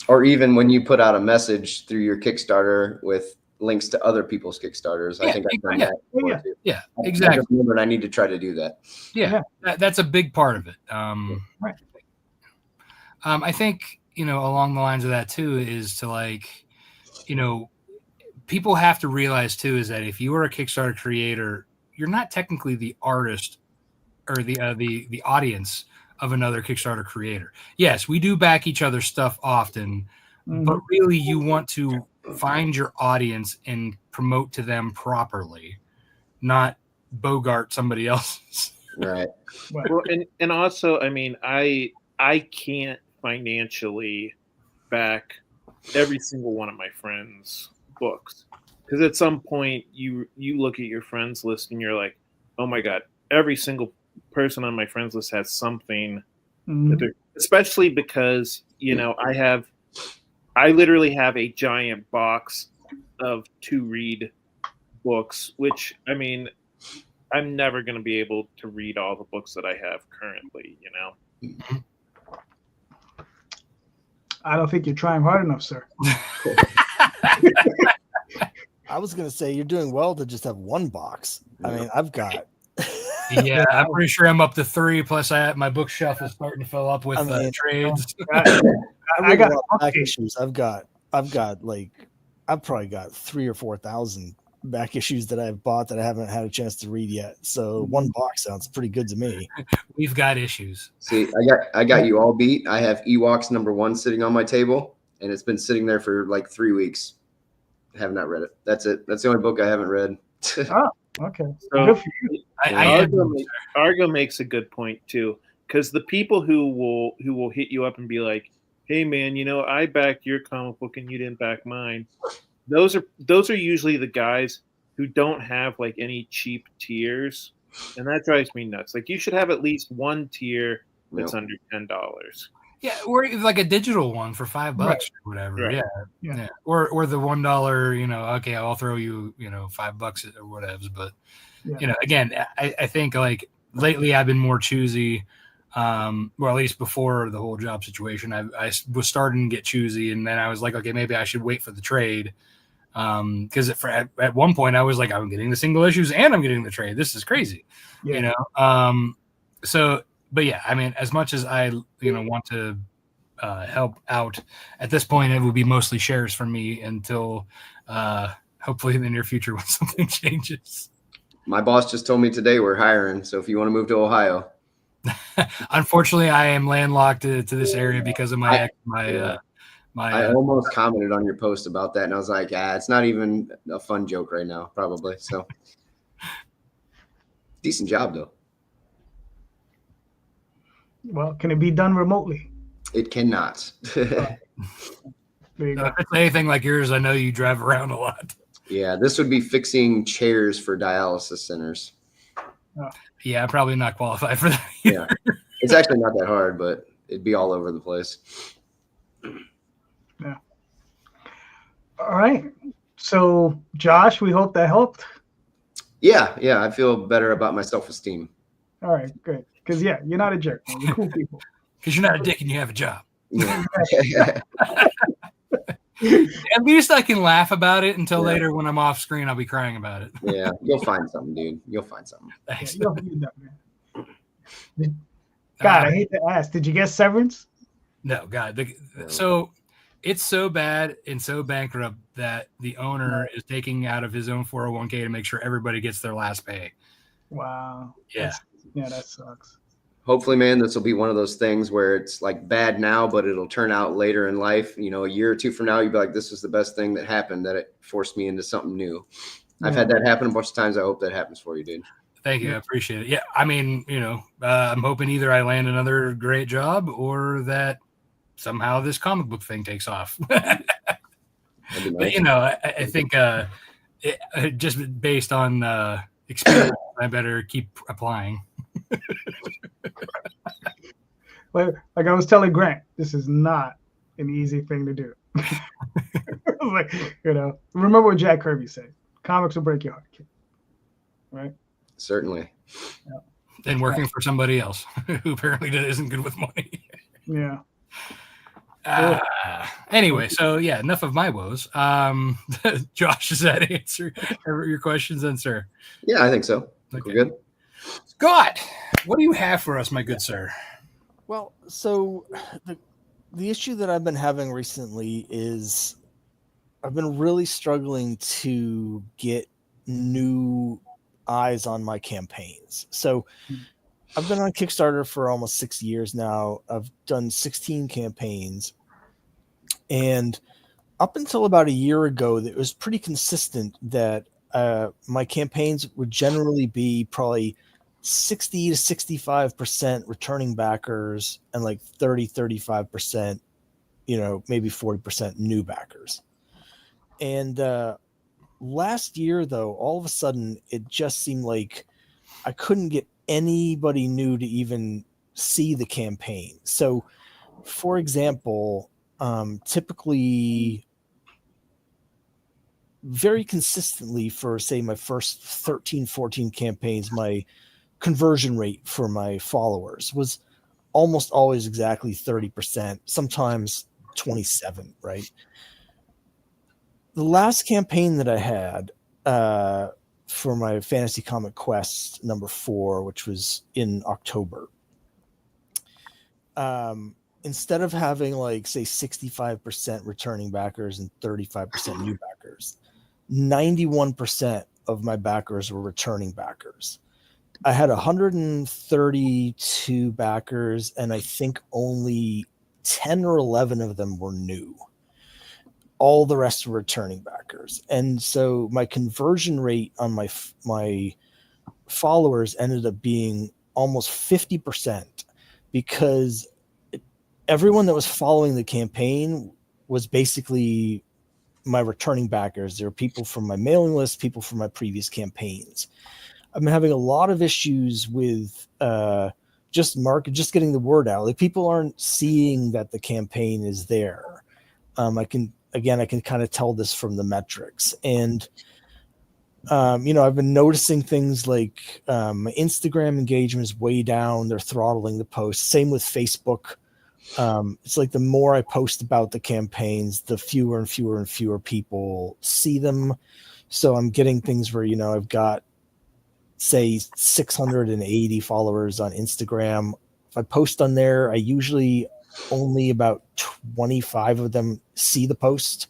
Or even when you put out a message through your Kickstarter with links to other people's Kickstarters. I Yeah, think I've done yeah, that before too. Yeah, I exactly. just remembered I need to try to do that. Yeah, that's a big part of it. Right. I think, along the lines of that too, is to people have to realize too, is that if you are a Kickstarter creator, you're not technically the artist or the audience of another Kickstarter creator. Yes, we do back each other's stuff often, but really you want to find your audience and promote to them properly, not bogart somebody else's. Right. Well, and also, I mean, I can't financially back every single one of my friends' books, because at some point you look at your friends list and you're like, oh my god, every single person on my friends list has something that they're, especially because I literally have a giant box of to read books, which, I mean, I'm never going to be able to read all the books that I have currently, I don't think you're trying hard enough, sir. I was going to say you're doing well to just have one box. I mean, I've got. Yeah, I'm pretty sure I'm up to 3. Plus, my bookshelf is starting to fill up with trades. I got back issues. I've probably got 3,000 or 4,000 back issues that I've bought that I haven't had a chance to read yet. So one box sounds pretty good to me. We've got issues. See, I got you all beat. I have Ewoks #1 sitting on my table, and it's been sitting there for like 3 weeks. I have not read it. That's it. That's the only book I haven't read. Oh, okay. So, Good for you. Argo makes a good point too, because the people who will hit you up and be like, "Hey man, I backed your comic book and you didn't back mine." Those are usually the guys who don't have like any cheap tiers, and that drives me nuts. Like, you should have at least one tier that's under $10. Yeah, or like a digital one for $5 or whatever. Right. Yeah. Or the $1, okay, I'll throw you, $5 or whatever. But again, I think like lately I've been more choosy. Well, at least before the whole job situation, I was starting to get choosy, and then I was like, okay, maybe I should wait for the trade. Because at one point I was like, I'm getting the single issues and I'm getting the trade. This is crazy, So, but yeah, I mean, as much as I want to help out at this point, it would be mostly shares for me until hopefully in the near future when something changes. My boss just told me today we're hiring, so if you want to move to Ohio. Unfortunately, I am landlocked to this area because of I almost commented on your post about that, and I was like, it's not even a fun joke right now, probably. So, decent job though. Well, can it be done remotely? It cannot. There you go. If it's anything like yours, I know you drive around a lot. Yeah, this would be fixing chairs for dialysis centers. Yeah, I'm probably not qualified for that either. Yeah, it's actually not that hard, but it'd be all over the place. Yeah. All right. So, Josh, we hope that helped. Yeah, I feel better about my self-esteem. All right, good. Because, you're not a jerk, man. You're cool people. Because you're not a dick and you have a job. Yeah. At least I can laugh about it until later when I'm off screen. I'll be crying about it. Yeah, you'll find something, dude. You'll find something. Thanks. God, I hate to ask. Did you get severance? No, God. So it's so bad and so bankrupt that the owner is taking out of his own 401k to make sure everybody gets their last pay. Wow. Yeah. Yeah, that sucks. Hopefully, man, this will be one of those things where it's like bad now, but it'll turn out later in life. You know, a year or two from now, you'll be like, this was the best thing that happened, that it forced me into something new. I've had that happen a bunch of times. I hope that happens for you, dude. Thank you. I appreciate it. Yeah. I mean, I'm hoping either I land another great job or that somehow this comic book thing takes off. That'd be nice. But, I think just based on experience, I better keep applying. Like I was telling Grant, this is not an easy thing to do. Like, remember what Jack Kirby said: comics will break your heart, kid. Right? Certainly. Yeah. And working for somebody else who apparently isn't good with money. Yeah. Anyway, so yeah, enough of my woes. Josh, does that answer your questions then, sir? Yeah, I think so. Okay. We're good. Scott, what do you have for us, my good sir? Well, so the issue that I've been having recently is I've been really struggling to get new eyes on my campaigns. So I've been on Kickstarter for almost 6 years now. I've done 16 campaigns. And up until about a year ago, it was pretty consistent that my campaigns would generally be probably 60 to 65% returning backers and like 35%, maybe 40% new backers. And last year, though, all of a sudden, it just seemed like I couldn't get anybody new to even see the campaign. So, for example, typically, very consistently for, say, my first 13, 14 campaigns, my conversion rate for my followers was almost always exactly 30%, sometimes 27, right? The last campaign that I had for my Fantasy Comic Quest number 4, which was in October, instead of having like, say, 65% returning backers and 35% new backers, 91% of my backers were returning backers. I had 132 backers, and I think only 10 or 11 of them were new. All the rest were returning backers. And so my conversion rate on my followers ended up being almost 50%, because everyone that was following the campaign was basically my returning backers. There were people from my mailing list, people from my previous campaigns. I've been having a lot of issues with just getting the word out. Like, people aren't seeing that the campaign is there. I can kind of tell this from the metrics. And, I've been noticing things like my Instagram engagement is way down. They're throttling the posts. Same with Facebook. It's like the more I post about the campaigns, the fewer and fewer and fewer people see them. So I'm getting things where, I've got, say, 680 followers on Instagram. If I post on there, I usually only about 25 of them see the post.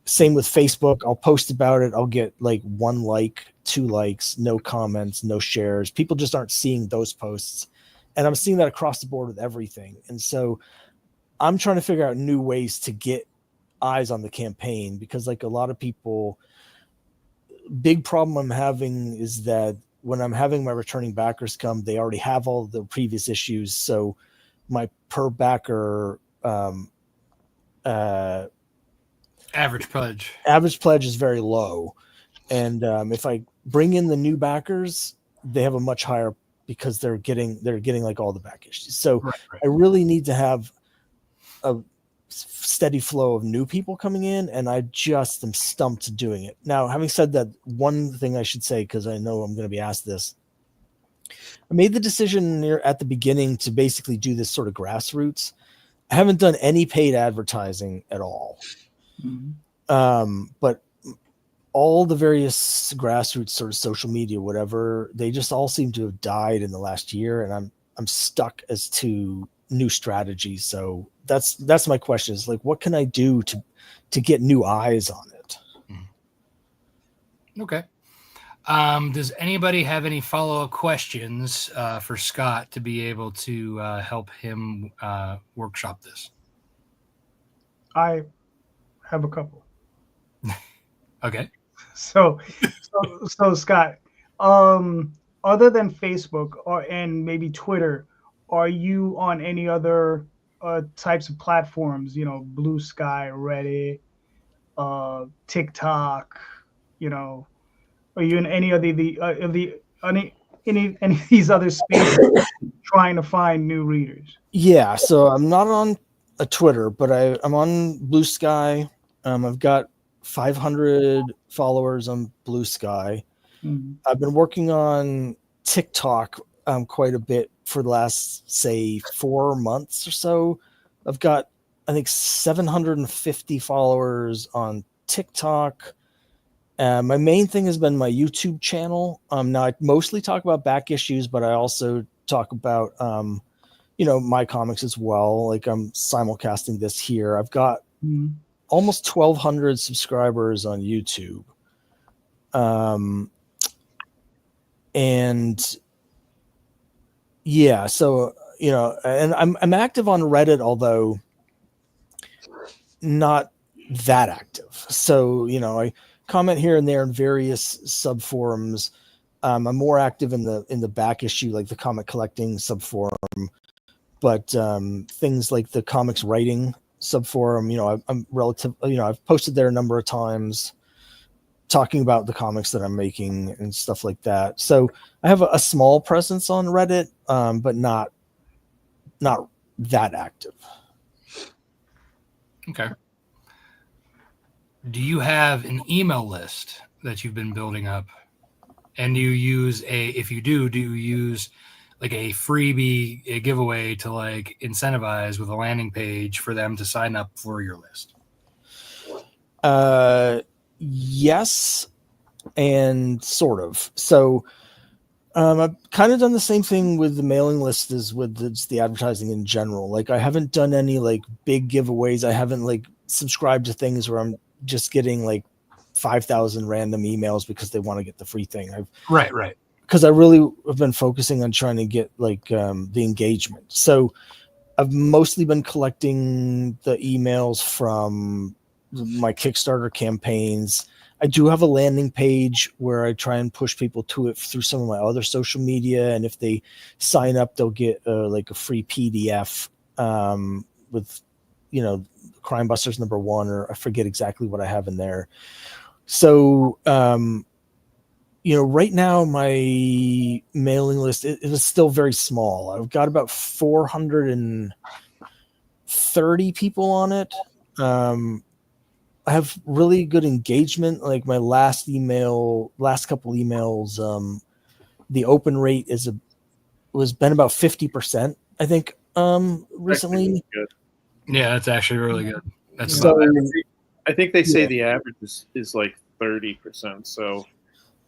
Same with Facebook. I'll post about it. I'll get like 1 like, 2 likes, no comments, no shares. People just aren't seeing those posts. And I'm seeing that across the board with everything. And so I'm trying to figure out new ways to get eyes on the campaign, because like a lot of people, big problem I'm having is that when I'm having my returning backers come, they already have all the previous issues. So my per backer average pledge is very low. And if I bring in the new backers, they have a much higher, because they're getting like all the back issues. So right. I really need to have a steady flow of new people coming in, and I just am stumped doing it. Now, having said that, one thing I should say, because I know I'm going to be asked this, I made the decision at the beginning to basically do this sort of grassroots. I haven't done any paid advertising at all. Mm-hmm. But all the various grassroots sort of social media, whatever, they just all seem to have died in the last year, and I'm stuck as to new strategies. So that's my question, is like, what can I do to get new eyes on it? Okay. Does anybody have any follow-up questions for Scott to be able to help him workshop this? I have a couple. Okay. So Scott, other than Facebook and maybe Twitter, are you on any other types of platforms? You know, Blue Sky, Reddit, TikTok. You know, are you in any of any of these other spaces trying to find new readers? Yeah, so I'm not on a Twitter, but I'm on Blue Sky. I've got 500 followers on Blue Sky. Mhm. I've been working on TikTok quite a bit for the last, say, 4 months or so. I've got, I think, 750 followers on TikTok. My main thing has been my YouTube channel. Now I mostly talk about back issues, but I also talk about, my comics as well. Like I'm simulcasting this here. I've got Mhm. almost 1,200 subscribers on YouTube. And yeah, so, and I'm active on Reddit, although not that active. So, I comment here and there in various sub forums. I'm more active in the back issue, like the comic collecting sub forum, but things like the comics writing sub forum, I'm relative, I've posted there a number of times talking about the comics that I'm making and stuff like that. So I have a small presence on Reddit, but not that active. Okay. Do you have an email list that you've been building up? And do you use if you do you use like a freebie, a giveaway to like incentivize with a landing page for them to sign up for your list? Yes, and sort of. So I've kind of done the same thing with the mailing list as with the advertising in general. Like I haven't done any like big giveaways. I haven't like subscribed to things where I'm just getting like 5,000 random emails because they want to get the free thing. Right. Because I really have been focusing on trying to get like the engagement. So I've mostly been collecting the emails from my Kickstarter campaigns. I do have a landing page where I try and push people to it through some of my other social media. And if they sign up, they'll get like a free PDF with, Crime Busters #1, or I forget exactly what I have in there. So, right now my mailing list it is still very small. I've got about 430 people on it. I have really good engagement. Like my last couple emails, the open rate was been about 50%, I think, recently. Yeah, that's actually really good. That's So, I think they say the average is like 30%. So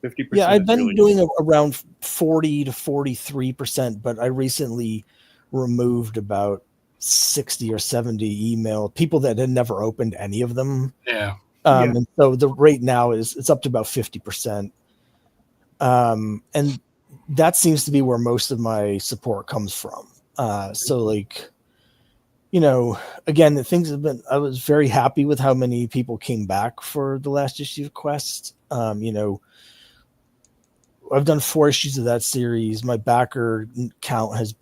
50%. Yeah, I've been really doing around 40 to 43%, but I recently removed about 60 or 70 people that had never opened any of them. Yeah. And so the rate now it's up to about 50%. And that seems to be where most of my support comes from. So like, again, I was very happy with how many people came back for the last issue of Quest. I've done 4 issues of that series. My backer count it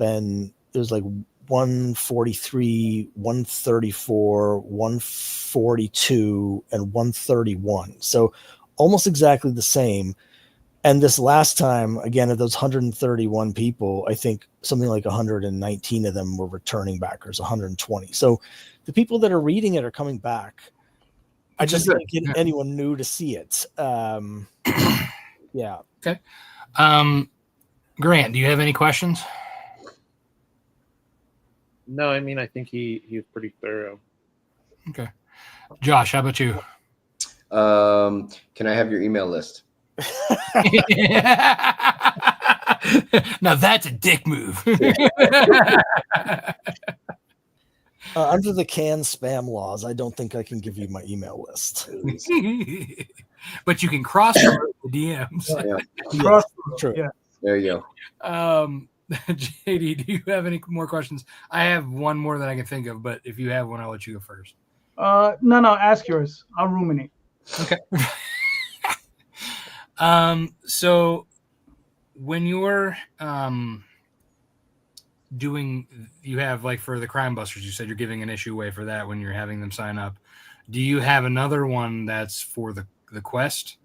was like 143, 134, 142, and 131. So almost exactly the same. And this last time, again, of those 131 people, I think something like 119 of them were returning backers, 120. So the people that are reading it are coming back. I just can't get anyone new to see it. Yeah. Okay. Grant, do you have any questions? No, I mean, I think he was pretty thorough. Okay. Josh, how about you? Can I have your email list? Now that's a dick move. Under the CAN spam laws, I don't think I can give you my email list. But you can cross promote the DMs. Yeah. Cross, True. yeah. There you go. JD, do you have any more questions? I have one more that I can think of, but if you have one, I'll let you go first. No, ask yours. I'll ruminate. Okay. So when you're doing, you have like for the Crime Busters, you said you're giving an issue away for that when you're having them sign up. Do you have another one that's for the quest?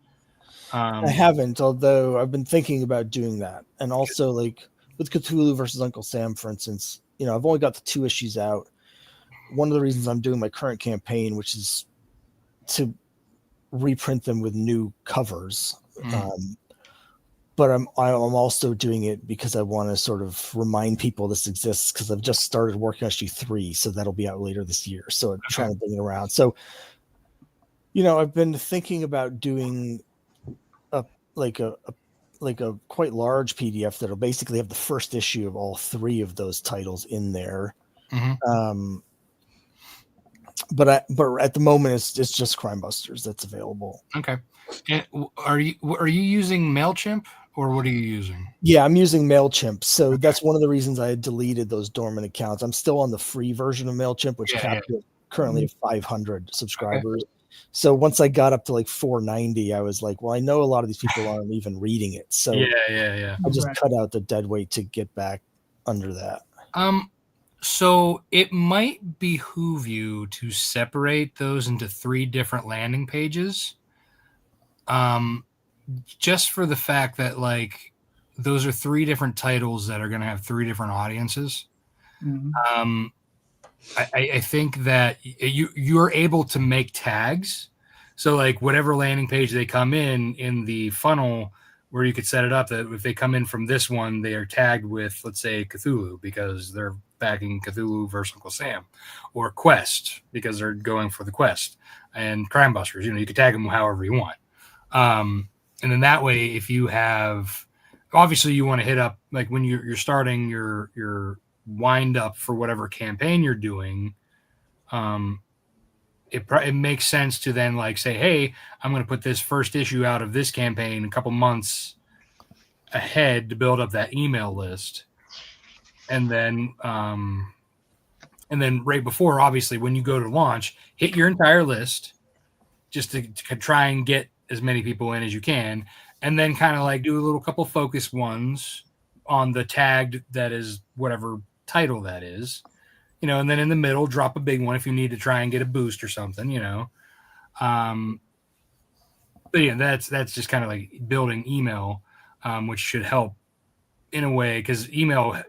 I haven't, although I've been thinking about doing that. And also, like with Cthulhu versus Uncle Sam, for instance, I've only got the 2 issues out. One of the reasons I'm doing my current campaign, which is to reprint them with new covers. But I'm also doing it because I want to sort of remind people this exists, because I've just started working on issue 3, so that'll be out later this year. So I'm trying to bring it around. So, I've been thinking about doing a quite large PDF that'll basically have the first issue of all 3 of those titles in there. But at the moment it's just Crime Busters that's available. Okay. And are you using MailChimp, or what are you using? Yeah, I'm using MailChimp. So that's one of the reasons I had deleted those dormant accounts. I'm still on the free version of MailChimp, which capped it currently at 500 subscribers. Okay. So once I got up to like 490, I was like, well, I know a lot of these people aren't even reading it. So I just cut out the dead weight to get back under that. So it might behoove you to separate those into 3 different landing pages. Just for the fact that like those are 3 different titles that are going to have 3 different audiences. I think that you're able to make tags. So like whatever landing page they come in the funnel, where you could set it up that if they come in from this one, they are tagged with, let's say, Cthulhu because they're backing Cthulhu versus Uncle Sam, or Quest because they're going for the Quest, and Crime Busters. You could tag them however you want. And then that way, if you have, obviously you want to hit up, like when you're starting your wind up for whatever campaign you're doing, it makes sense to then like say, hey, I'm going to put this first issue out of this campaign a couple months ahead to build up that email list. And then right before, obviously, when you go to launch, hit your entire list just to try and get as many people in as you can. And then kind of like do a little couple focus ones on the tagged that is whatever title that is, and then in the middle, drop a big one if you need to try and get a boost or something, But yeah, that's just kind of like building email, which should help in a way, because email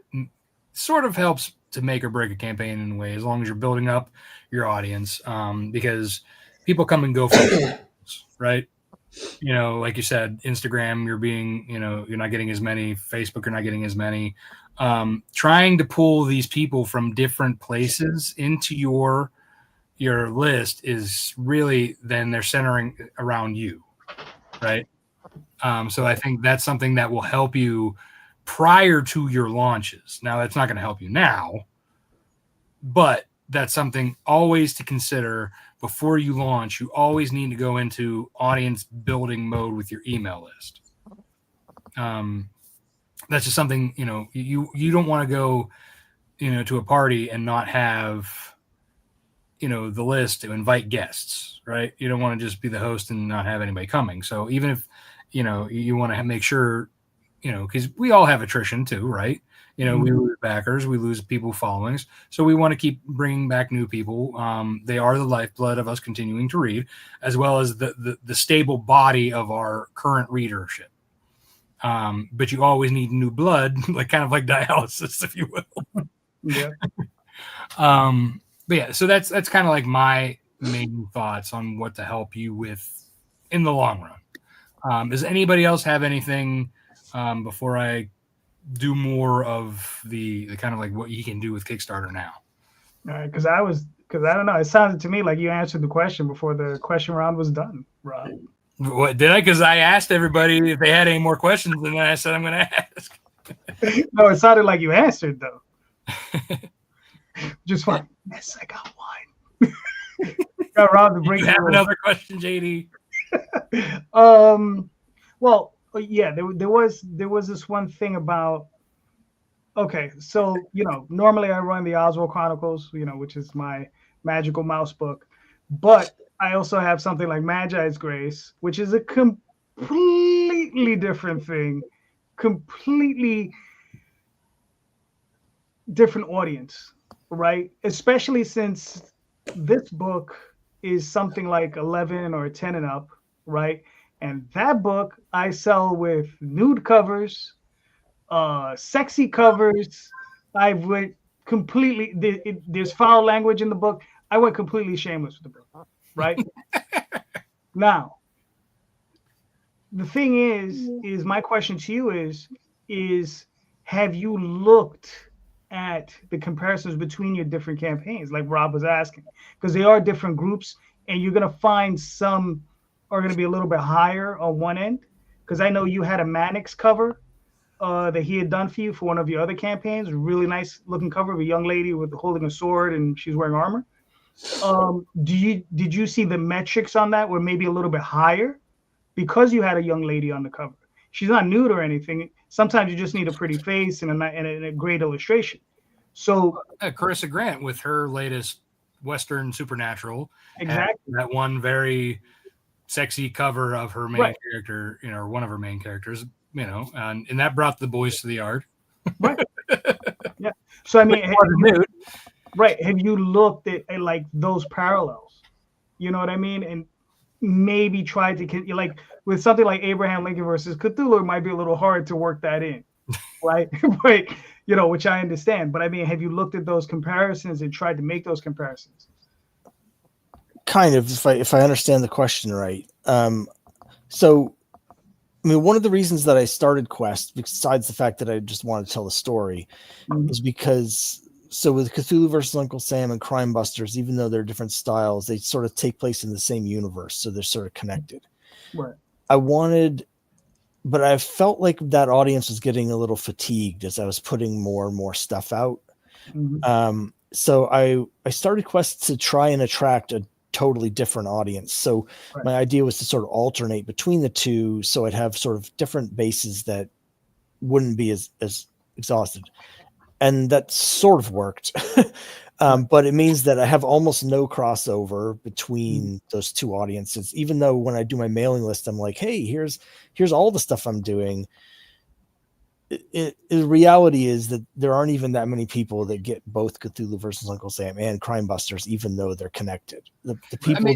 sort of helps to make or break a campaign in a way, as long as you're building up your audience, because people come and go from right? Like you said, Instagram, you're not getting as many. Facebook, you're not getting as many. Trying to pull these people from different places into your list is really, then they're centering around you, right? So I think that's something that will help you prior to your launches. Now, that's not going to help you now, but that's something always to consider before you launch. You always need to go into audience building mode with your email list. That's just something, you don't want to go, to a party and not have, the list to invite guests, right? You don't want to just be the host and not have anybody coming. So even if, you want to make sure, because we all have attrition too, right? We lose backers, we lose people followings. So we want to keep bringing back new people. They are the lifeblood of us continuing to read, as well as the stable body of our current readership. But you always need new blood, like kind of like dialysis, if you will. Yeah. But yeah, so that's kind of like my main thoughts on what to help you with in the long run. Does anybody else have anything before I do more of the kind of like what you can do with Kickstarter now? All right, because I don't know. It sounded to me like you answered the question before the question round was done, Rob. What did I? Because I asked everybody if they had any more questions, and then I said I'm going to ask. No, it sounded like you answered though. Just fine. Yes, I got one. Got Rob to bring. You have another question, JD? Well, yeah, there was this one thing about. Okay, so normally I run the Oswald Chronicles, which is my magical mouse book, but I also have something like Magi's Grace, which is a completely different thing, completely different audience, right? Especially since this book is something like 11 or 10 and up, right? And that book I sell with nude covers, sexy covers. I went completely. There's foul language in the book. I went completely shameless with the book, right? Now, the thing is my question to you is have you looked at the comparisons between your different campaigns, like Rob was asking, because they are different groups, and you're gonna find some are gonna be a little bit higher on one end, because I know you had a Mannix cover that he had done for you for one of your other campaigns. Really nice looking cover of a young lady with holding a sword and she's wearing armor. Did you see the metrics on that were maybe a little bit higher because you had a young lady on the cover? She's not nude or anything. Sometimes you just need a pretty face and a great illustration. So Carissa Grant with her latest Western Supernatural, exactly that one very sexy cover of her main character, or one of her main characters, and that brought the boys to the yard. Right. Yeah. So I mean, have you looked at like those parallels? You know what I mean? And maybe tried to like with something like Abraham Lincoln versus Cthulhu, it might be a little hard to work that in, right? But which I understand. But I mean, have you looked at those comparisons and tried to make those comparisons? Kind of, if I understand the question right. So, I mean, one of the reasons that I started Quest, besides the fact that I just wanted to tell the story, is because with Cthulhu versus Uncle Sam and Crime Busters, even though they're different styles, they sort of take place in the same universe, so they're sort of connected. Right. But I felt like that audience was getting a little fatigued as I was putting more and more stuff out. Mm-hmm. So I started Quest to try and attract a totally different audience. So my idea was to sort of alternate between the two, so I'd have sort of different bases that wouldn't be as exhausted. And that sort of worked. But it means that I have almost no crossover between those two audiences, even though when I do my mailing list, I'm like, hey, here's all the stuff I'm doing. The reality is that there aren't even that many people that get both Cthulhu versus Uncle Sam and Crime Busters, even though they're connected. The people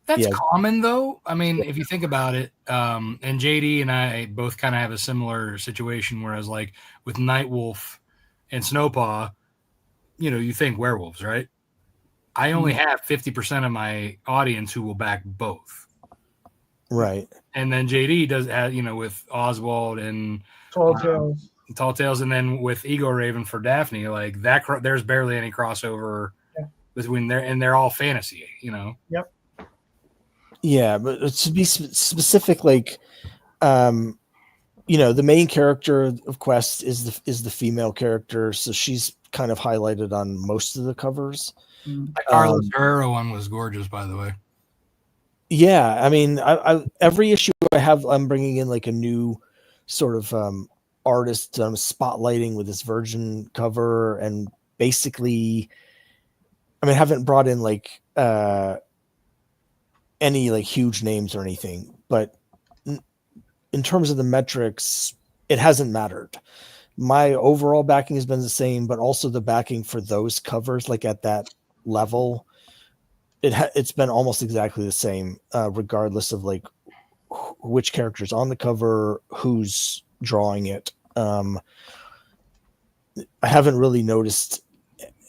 that's common though. I mean, if you think about it, and JD and I both kind of have a similar situation, whereas like with Nightwolf and Snowpaw, you think werewolves, right? I only have 50% of my audience who will back both. Right. And then JD does, with Oswald and Tall Tales, and then with Ego Raven for Daphne, like that, there's barely any crossover between there, and they're all fantasy, Yep. Yeah, but to be specific, like, the main character of Quest is the female character, so she's kind of highlighted on most of the covers. The Carlos Herrera one was gorgeous, by the way. Yeah, I mean, I every issue I have, I'm bringing in like a new sort of artist spotlighting with this virgin cover, and basically, I mean, I haven't brought in like any like huge names or anything, but in terms of the metrics, it hasn't mattered. My overall backing has been the same, but also the backing for those covers, like at that level, it's been almost exactly the same, regardless of like which character's on the cover, who's drawing it. I haven't really noticed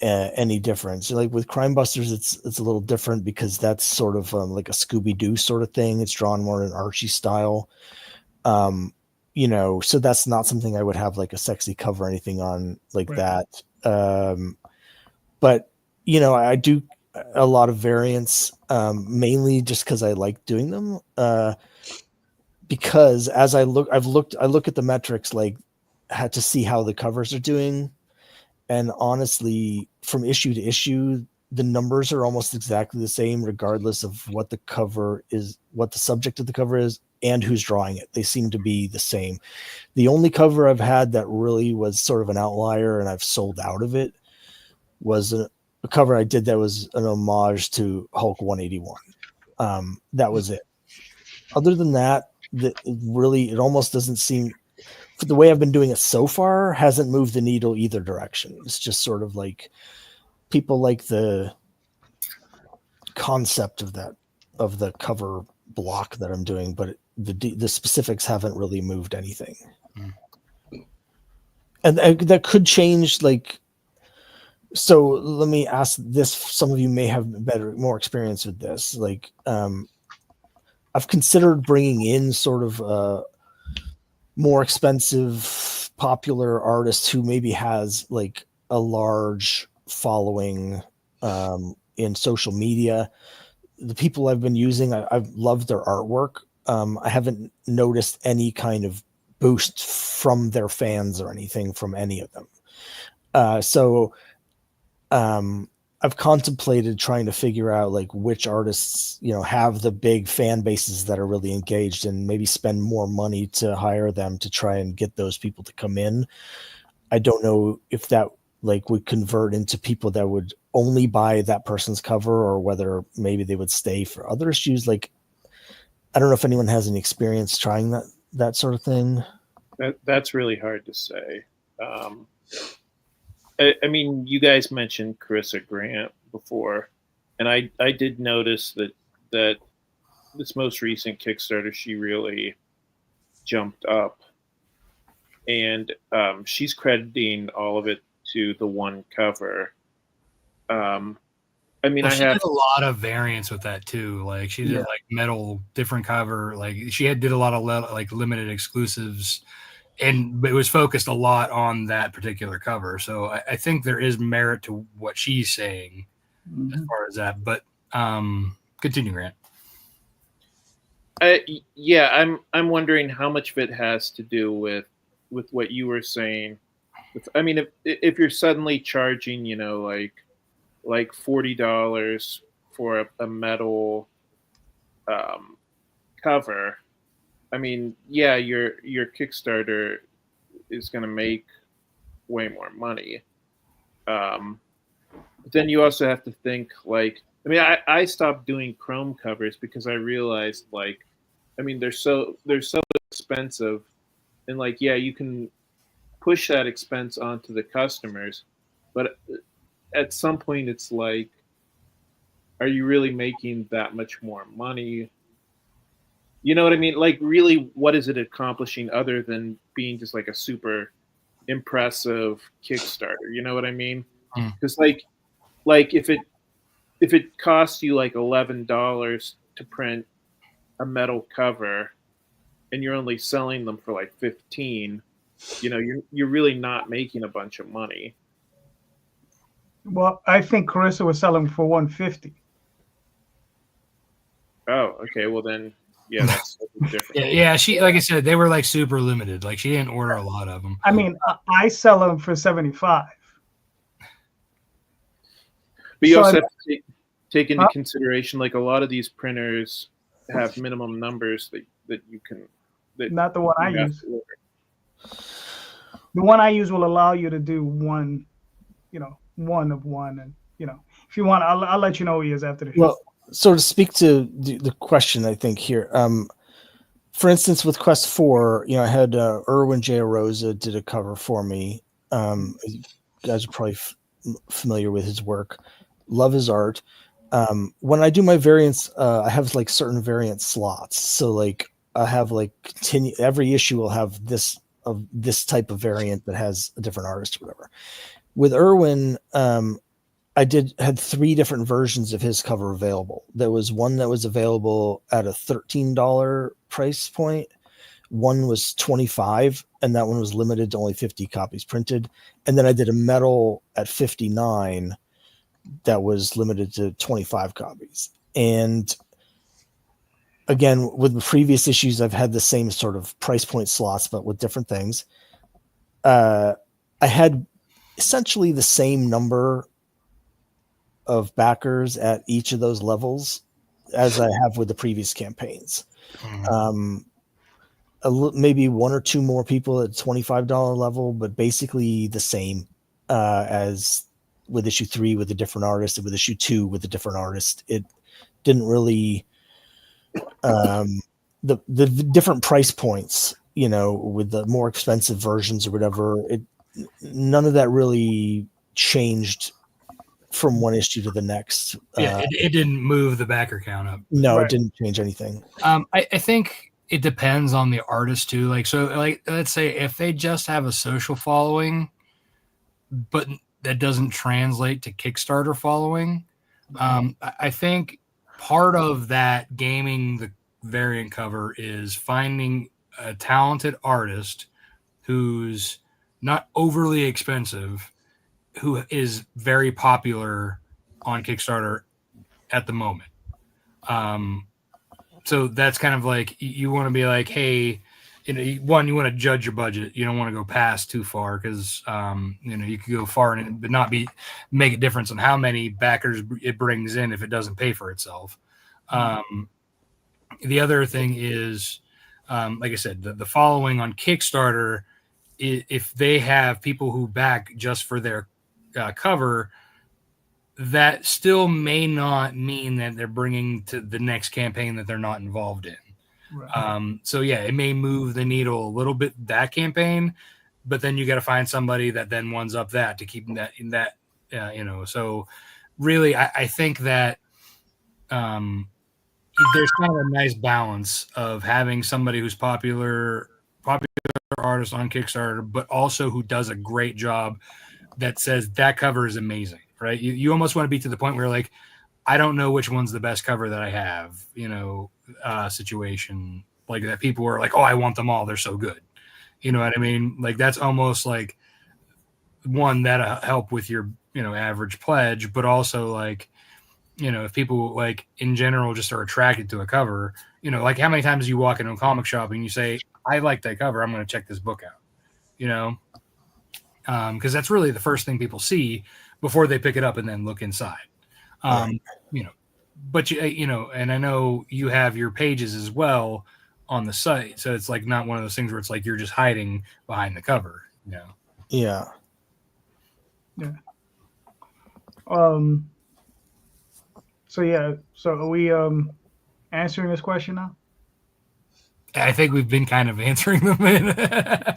any difference. Like with Crime Busters, it's a little different because that's sort of like a Scooby-Doo sort of thing. It's drawn more in Archie style. So that's not something I would have like a sexy cover or anything on like that. But I do a lot of variants, mainly just because I like doing them. Because as I look at the metrics, like had to see how the covers are doing. And honestly, from issue to issue, the numbers are almost exactly the same, regardless of what the cover is, what the subject of the cover is, and who's drawing it. They seem to be the same. The only cover I've had that really was sort of an outlier and I've sold out of it was a cover I did that was an homage to Hulk 181. That was it. Other than that, it almost doesn't seem, for the way I've been doing it so far, hasn't moved the needle either direction. It's just sort of like people like the concept of the cover block that I'm doing, but the specifics haven't really moved anything. And that could change. Like, so let me ask this. Some of you may have more experience with this. Like, I've considered bringing in sort of more expensive, popular artist who maybe has like a large following in social media. The people I've been using, I've loved their artwork. I haven't noticed any kind of boost from their fans or anything from any of them. I've contemplated trying to figure out like which artists, have the big fan bases that are really engaged, and maybe spend more money to hire them to try and get those people to come in. I don't know if that like would convert into people that would only buy that person's cover, or whether maybe they would stay for other issues. Like, I don't know if anyone has any experience trying that sort of thing. That's really hard to say. I mean, you guys mentioned Carissa Grant before, and I did notice that this most recent Kickstarter, she really jumped up, and she's crediting all of it to the one cover. I mean, she did a lot of variants with that too. Like she did like metal, different cover. Like she did a lot of like limited exclusives. And it was focused a lot on that particular cover. So I think there is merit to what she's saying as far as that. But continue, Grant. I'm wondering how much of it has to do with what you were saying. I mean, if you're suddenly charging, like $40 for a metal cover. I mean, yeah, your Kickstarter is going to make way more money. But then you also have to think like, I mean, I stopped doing Chrome covers because I realized like, I mean, they're so expensive, and like, yeah, you can push that expense onto the customers, but at some point it's like, are you really making that much more money? You know what I mean? Like, really, what is it accomplishing other than being just like a super impressive Kickstarter? You know what I mean? Because like if it costs you like $11 to print a metal cover, and you're only selling them for like 15, you're really not making a bunch of money. Well, I think Carissa was selling for $150. Oh, okay. Well then. Yeah, that's different. Yeah, she, like I said, they were like super limited. Like she didn't order a lot of them. I mean, I sell them for $75. But you also have to take into consideration, like a lot of these printers have minimum numbers that you can. Not the one I use. The one I use will allow you to do one of one, and if you want, I'll let you know who he is after the show. Well, so to speak to the question, I think here, for instance, with Quest 4, I had Erwin J. Rosa did a cover for me. You guys are probably familiar with his work. Love his art. When I do my variants, I have like certain variant slots. So like I have like every issue will have this type of variant that has a different artist or whatever. With Erwin, I had 3 different versions of his cover available. There was one that was available at a $13 price point. One was $25, and that one was limited to only 50 copies printed. And then I did a metal at $59 that was limited to 25 copies. And again, with the previous issues, I've had the same sort of price point slots, but with different things. I had essentially the same number of backers at each of those levels as I have with the previous campaigns. maybe one or two more people at $25 level, but basically the same as with issue 3 with a different artist, and with issue 2 with a different artist. It didn't really the different price points, with the more expensive versions or whatever. None of that really changed from one issue to the next. It didn't move the backer count up. No, Right. It didn't change anything. I think it depends on the artist too. Let's say if they just have a social following, but that doesn't translate to Kickstarter following. I think part of that gaming the variant cover is finding a talented artist who's not overly expensive, who is very popular on Kickstarter at the moment. So that's kind of like, you want to be like, hey, one, you want to judge your budget. You don't want to go past too far, because you could go far and but not make a difference on how many backers it brings in if it doesn't pay for itself. The other thing is, like I said, the following on Kickstarter, if they have people who back just for their cover, that still may not mean that they're bringing to the next campaign that they're not involved in. Right. So yeah, it may move the needle a little bit, that campaign, but then you got to find somebody that then ones up that to keep that in that, so really, I think that there's kind of a nice balance of having somebody who's popular artist on Kickstarter, but also who does a great job that says that cover is amazing, right? You almost want to be to the point where, like, I don't know which one's the best cover that I have, situation like that. People are like, oh, I want them all. They're so good. You know what I mean? Like, that's almost like one that'll help with your, average pledge, but also like, if people like in general just are attracted to a cover, like how many times you walk into a comic shop and you say, I like that cover, I'm going to check this book out, because that's really the first thing people see before they pick it up and then look inside. Right. But and I know you have your pages as well on the site, so it's like not one of those things where it's like you're just hiding behind the cover. Yeah. So are we answering this question now? I think we've been kind of answering them. I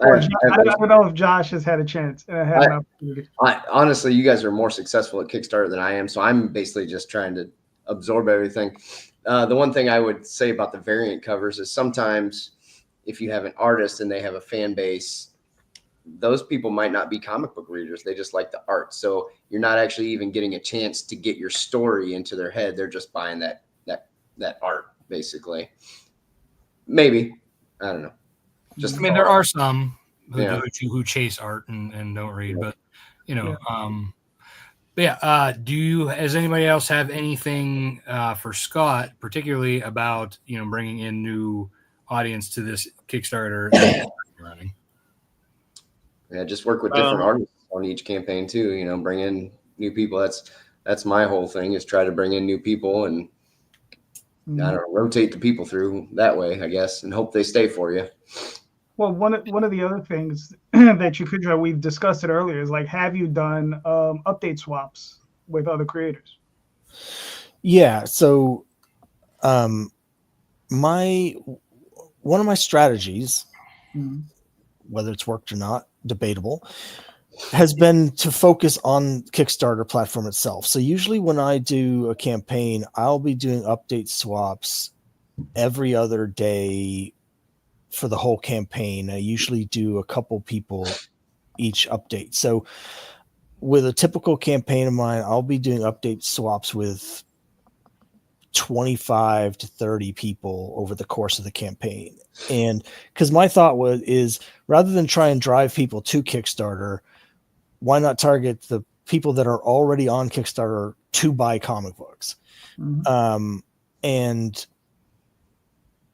don't know if Josh has had a chance and had an opportunity. Honestly, you guys are more successful at Kickstarter than I am, so I'm basically just trying to absorb everything. The one thing I would say about the variant covers is sometimes if you have an artist and they have a fan base, those people might not be comic book readers. They just like the art. So you're not actually even getting a chance to get your story into their head. They're just buying that art, basically. Maybe. I don't know. Just there are some who chase art and don't read, but does anybody else have anything for Scott, particularly about bringing in new audience to this Kickstarter running? Yeah, just work with different artists on each campaign too. Bring in new people. That's my whole thing, is try to bring in new people and I don't know, rotate the people through that way, I guess, and hope they stay for you. Well, one of the other things that you could try, we've discussed it earlier, is like, have you done update swaps with other creators? Yeah. So, one of my strategies, whether it's worked or not, debatable, has been to focus on Kickstarter platform itself. So usually when I do a campaign, I'll be doing update swaps every other day for the whole campaign. I usually do a couple people each update. So with a typical campaign of mine, I'll be doing update swaps with 25 to 30 people over the course of the campaign. And because my thought is rather than try and drive people to Kickstarter, why not target the people that are already on Kickstarter to buy comic books? And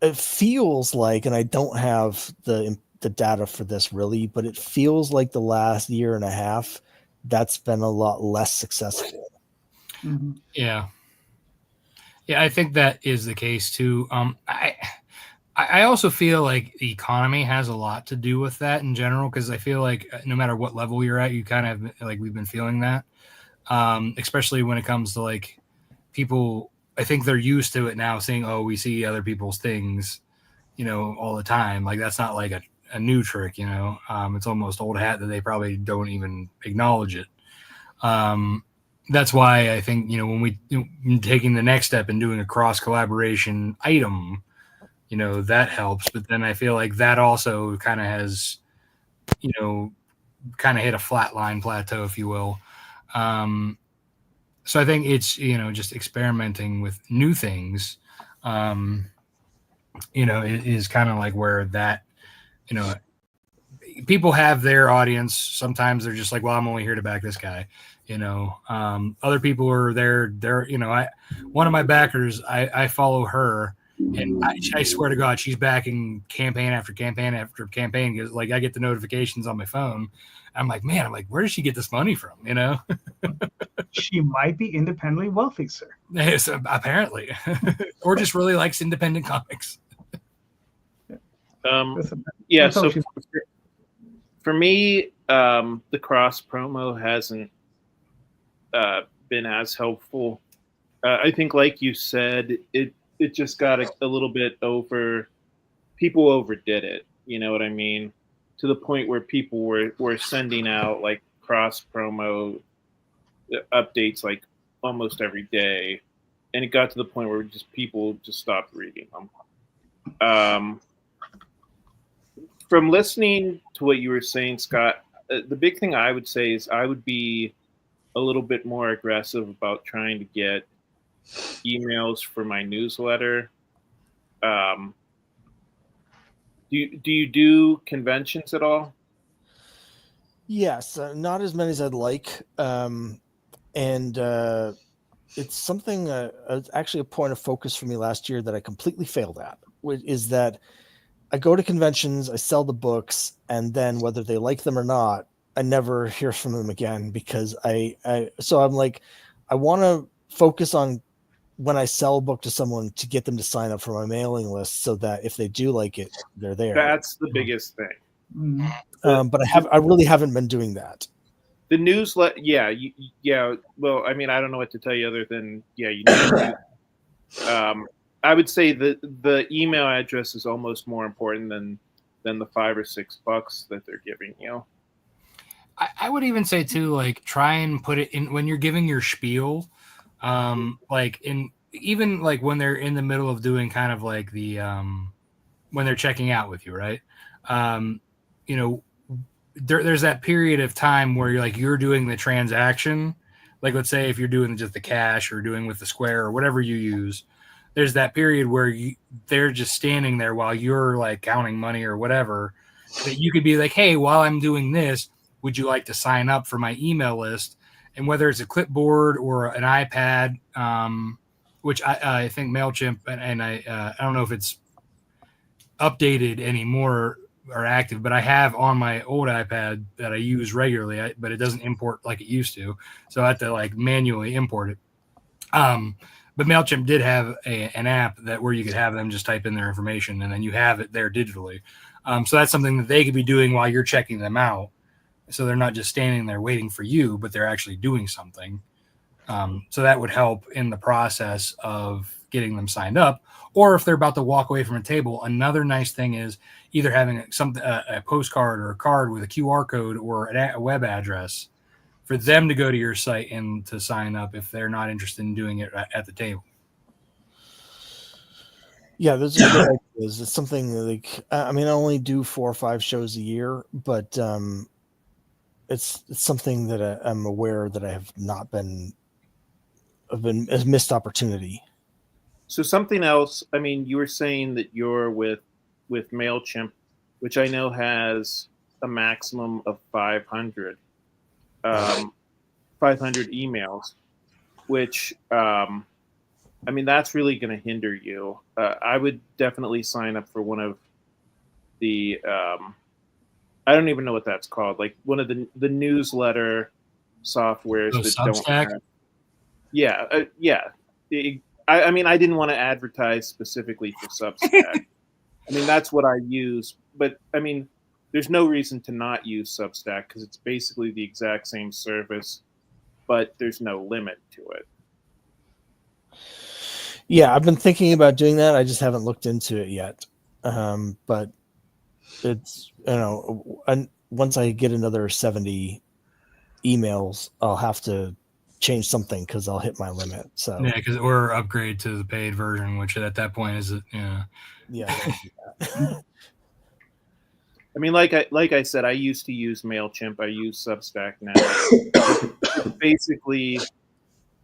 it feels like, and I don't have the data for this really, but it feels like the last year and a half, that's been a lot less successful. Yeah, I think that is the case too. I also feel like the economy has a lot to do with that in general, because I feel like no matter what level you're at, you kind of like we've been feeling that, especially when it comes to like people. I think they're used to it now, saying, "Oh, we see other people's things, all the time." Like that's not like a new trick, It's almost old hat that they probably don't even acknowledge it. That's why I think when we taking the next step and doing a cross collaboration item. That helps. But then I feel like that also kind of has, kind of hit a flatline plateau, if you will. So I think it's, just experimenting with new things, is kind of like where that, people have their audience. Sometimes they're just like, well, I'm only here to back this guy. Other people are there. One of my backers, I follow her. And I swear to God, she's backing campaign after campaign after campaign. Because like I get the notifications on my phone. I'm like, man, where does she get this money from? She might be independently wealthy, sir. Yes, apparently, or just really likes independent comics. Yeah. So for me, the cross promo hasn't been as helpful. I think, like you said, it just got a little bit over. People overdid it. You know what I mean? To the point where people were sending out like cross promo updates like almost every day, and it got to the point where people just stopped reading them. From listening to what you were saying, Scott, the big thing I would say is I would be a little bit more aggressive about trying to get emails for my newsletter. Do you do conventions at all? Yes, not as many as I'd like, and it's something. It's actually a point of focus for me last year that I completely failed at. Is that I go to conventions, I sell the books, and then whether they like them or not, I never hear from them again because so I'm like, I want to focus on when I sell a book to someone to get them to sign up for my mailing list so that if they do like it, they're there. That's the biggest thing. Mm-hmm. But I really haven't been doing that. The newsletter, yeah. Well, I mean, I don't know what to tell you other than, yeah, you need to. I would say the email address is almost more important than the $5 or $6 that they're giving you. I would even say too, like try and put it in when you're giving your spiel, like even when they're in the middle of doing kind of like the when they're checking out with you, right? There's that period of time where you're doing the transaction. Like let's say if you're doing just the cash or doing with the Square or whatever you use, there's that period where they're just standing there while you're like counting money or whatever. That you could be like, hey, while I'm doing this, would you like to sign up for my email list? And whether it's a clipboard or an iPad, which I think MailChimp, and I don't know if it's updated anymore or active, but I have on my old iPad that I use regularly, but it doesn't import like it used to. So I have to like manually import it. But MailChimp did have an app where you could have them just type in their information and then you have it there digitally. So that's something that they could be doing while you're checking them out. So they're not just standing there waiting for you, but they're actually doing something. So that would help in the process of getting them signed up. Or if they're about to walk away from a table, another nice thing is either having a postcard or a card with a QR code or a web address for them to go to your site and to sign up if they're not interested in doing it at the table. Yeah, those are good ideas. It's something like I only do 4 or 5 shows a year, but it's something that I'm aware that I have not been a missed opportunity. So something else. I mean, you were saying that you're with MailChimp, which I know has a maximum of 500 emails, which that's really going to hinder you. I would definitely sign up for one of the I don't even know what that's called, like one of the newsletter softwares that Substack? don't have. Yeah. I didn't want to advertise specifically for Substack. I mean, that's what I use. But I mean, there's no reason to not use Substack because it's basically the exact same service, but there's no limit to it. Yeah, I've been thinking about doing that. I just haven't looked into it yet. But it's, and once I get another 70 emails, I'll have to change something because I'll hit my limit. So Yeah, or upgrade to the paid version, which at that point is yeah. I mean, like I said, I used to use MailChimp. I use Substack now.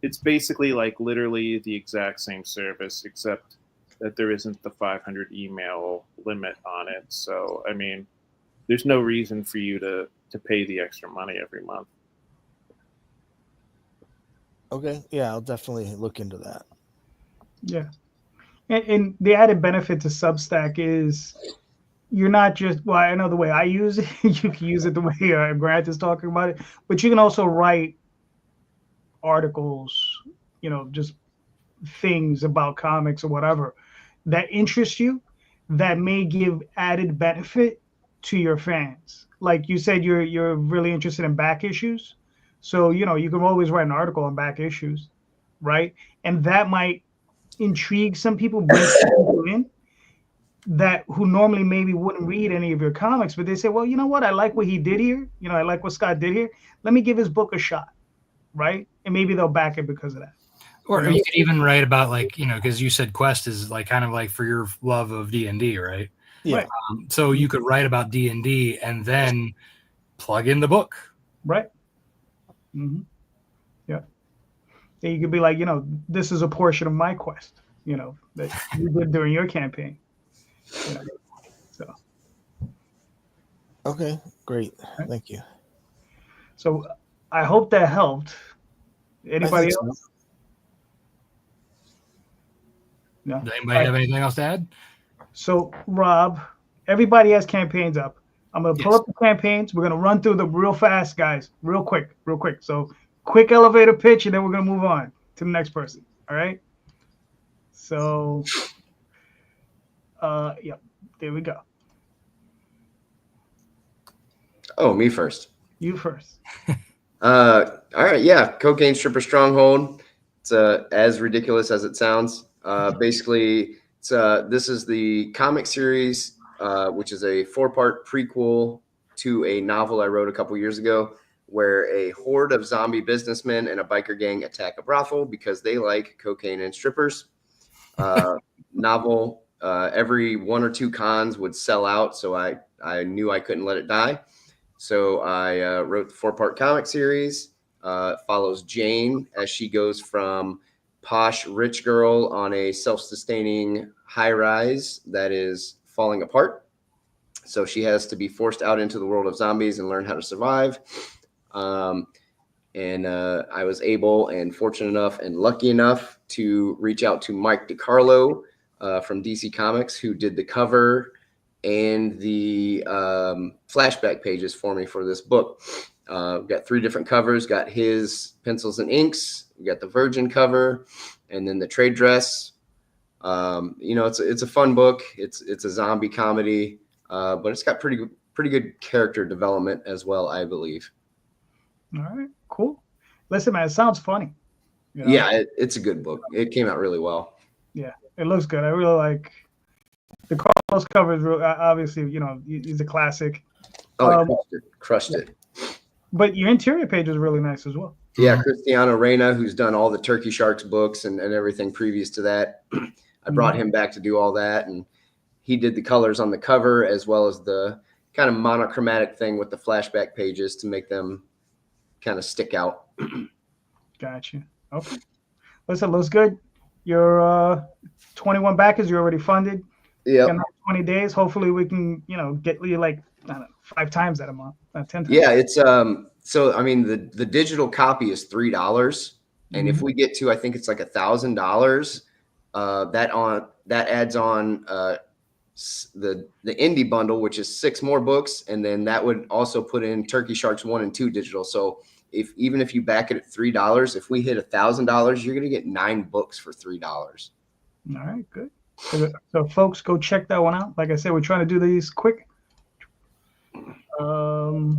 It's basically like literally the exact same service, except that there isn't the 500 email limit on it. So, I mean, there's no reason for you to pay the extra money every month. Okay. Yeah, I'll definitely look into that. Yeah. And the added benefit to Substack is you're not just, well, I know the way I use it, you can use it the way Grant is talking about it, but you can also write articles, just things about comics or whatever that interest you that may give added benefit to your fans. Like you said, you're really interested in back issues. So, you can always write an article on back issues, right? And that might intrigue some people, bring some people in that who normally maybe wouldn't read any of your comics, but they say, well, you know what? I like what he did here. I like what Scott did here. Let me give his book a shot, right? And maybe they'll back it because of that. Or you could even write about because you said Quest is like kind of like for your love of D&D, right? Yeah. Right. So you could write about D&D and then plug in the book. Right. Mm-hmm. Yeah. And you could be like, this is a portion of my quest, that you did during your campaign. So. Okay, great. Thank you. So I hope that helped. Anybody else? So. No. Does anybody have anything else to add? So, Rob, everybody has campaigns up. I'm going to pull up the campaigns. We're going to run through them real fast, guys. Real quick. So, quick elevator pitch, and then we're going to move on to the next person. All right? So, yep. There we go. Oh, me first. You first. All right. Yeah. Cocaine Stripper Stronghold. It's as ridiculous as it sounds. Basically, this is the comic series, which is a 4-part prequel to a novel I wrote a couple years ago, where a horde of zombie businessmen and a biker gang attack a brothel because they like cocaine and strippers. Novel, every 1 or 2 cons would sell out, so I knew I couldn't let it die. So I wrote the 4-part comic series. Follows Jane as she goes from posh rich girl on a self-sustaining high-rise that is falling apart. So she has to be forced out into the world of zombies and learn how to survive. And I was able and fortunate enough and lucky enough to reach out to Mike DiCarlo from DC Comics, who did the cover and the flashback pages for me for this book. Got 3 different covers, got his pencils and inks, we got the Virgin cover, and then the trade dress. It's a fun book. It's a zombie comedy, but it's got pretty good character development as well, I believe. All right, cool. Listen, man, it sounds funny. Yeah, it's a good book. It came out really well. Yeah, it looks good. I really like the Carlos covers. Obviously, he's a classic. Oh, crushed it. But your interior page is really nice as well. Yeah, Cristiano Reyna, who's done all the Turkey Sharks books and everything previous to that. I brought him back to do all that, and he did the colors on the cover as well as the kind of monochromatic thing with the flashback pages to make them kind of stick out. Gotcha. Okay. Listen, looks good. Your 21 backers, you're already funded. Yeah. 20 days. Hopefully we can, get you like, I don't know, 5 times that amount, 10 times. Yeah, it's so I mean the digital copy is $3, and if we get to, I think it's like $1,000, that adds on the indie bundle, which is 6 more books, and then that would also put in Turkey Sharks 1 and 2 digital. So even if you back it at $3, if we hit $1,000, you're gonna get 9 books for $3. All right, good. So folks, go check that one out. Like I said, we're trying to do these quick. All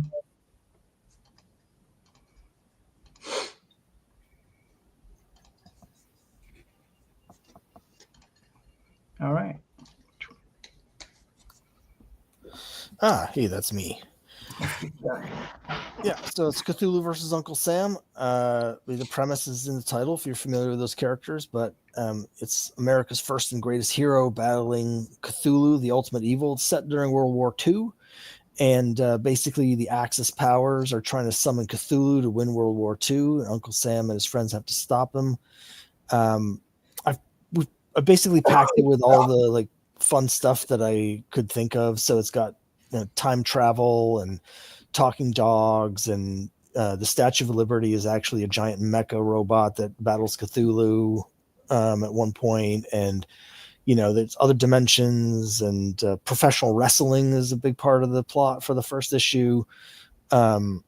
right. Hey, that's me. Yeah, so it's Cthulhu versus Uncle Sam. The premise is in the title if you're familiar with those characters, but it's America's first and greatest hero battling Cthulhu, the ultimate evil. It's set during World War II, and basically the Axis powers are trying to summon Cthulhu to win World War II, and Uncle Sam and his friends have to stop him. I basically packed it with all the like fun stuff that I could think of. So it's got time travel and talking dogs, and the Statue of Liberty is actually a giant mecha robot that battles Cthulhu at one point, and there's other dimensions, and professional wrestling is a big part of the plot for the first issue. Each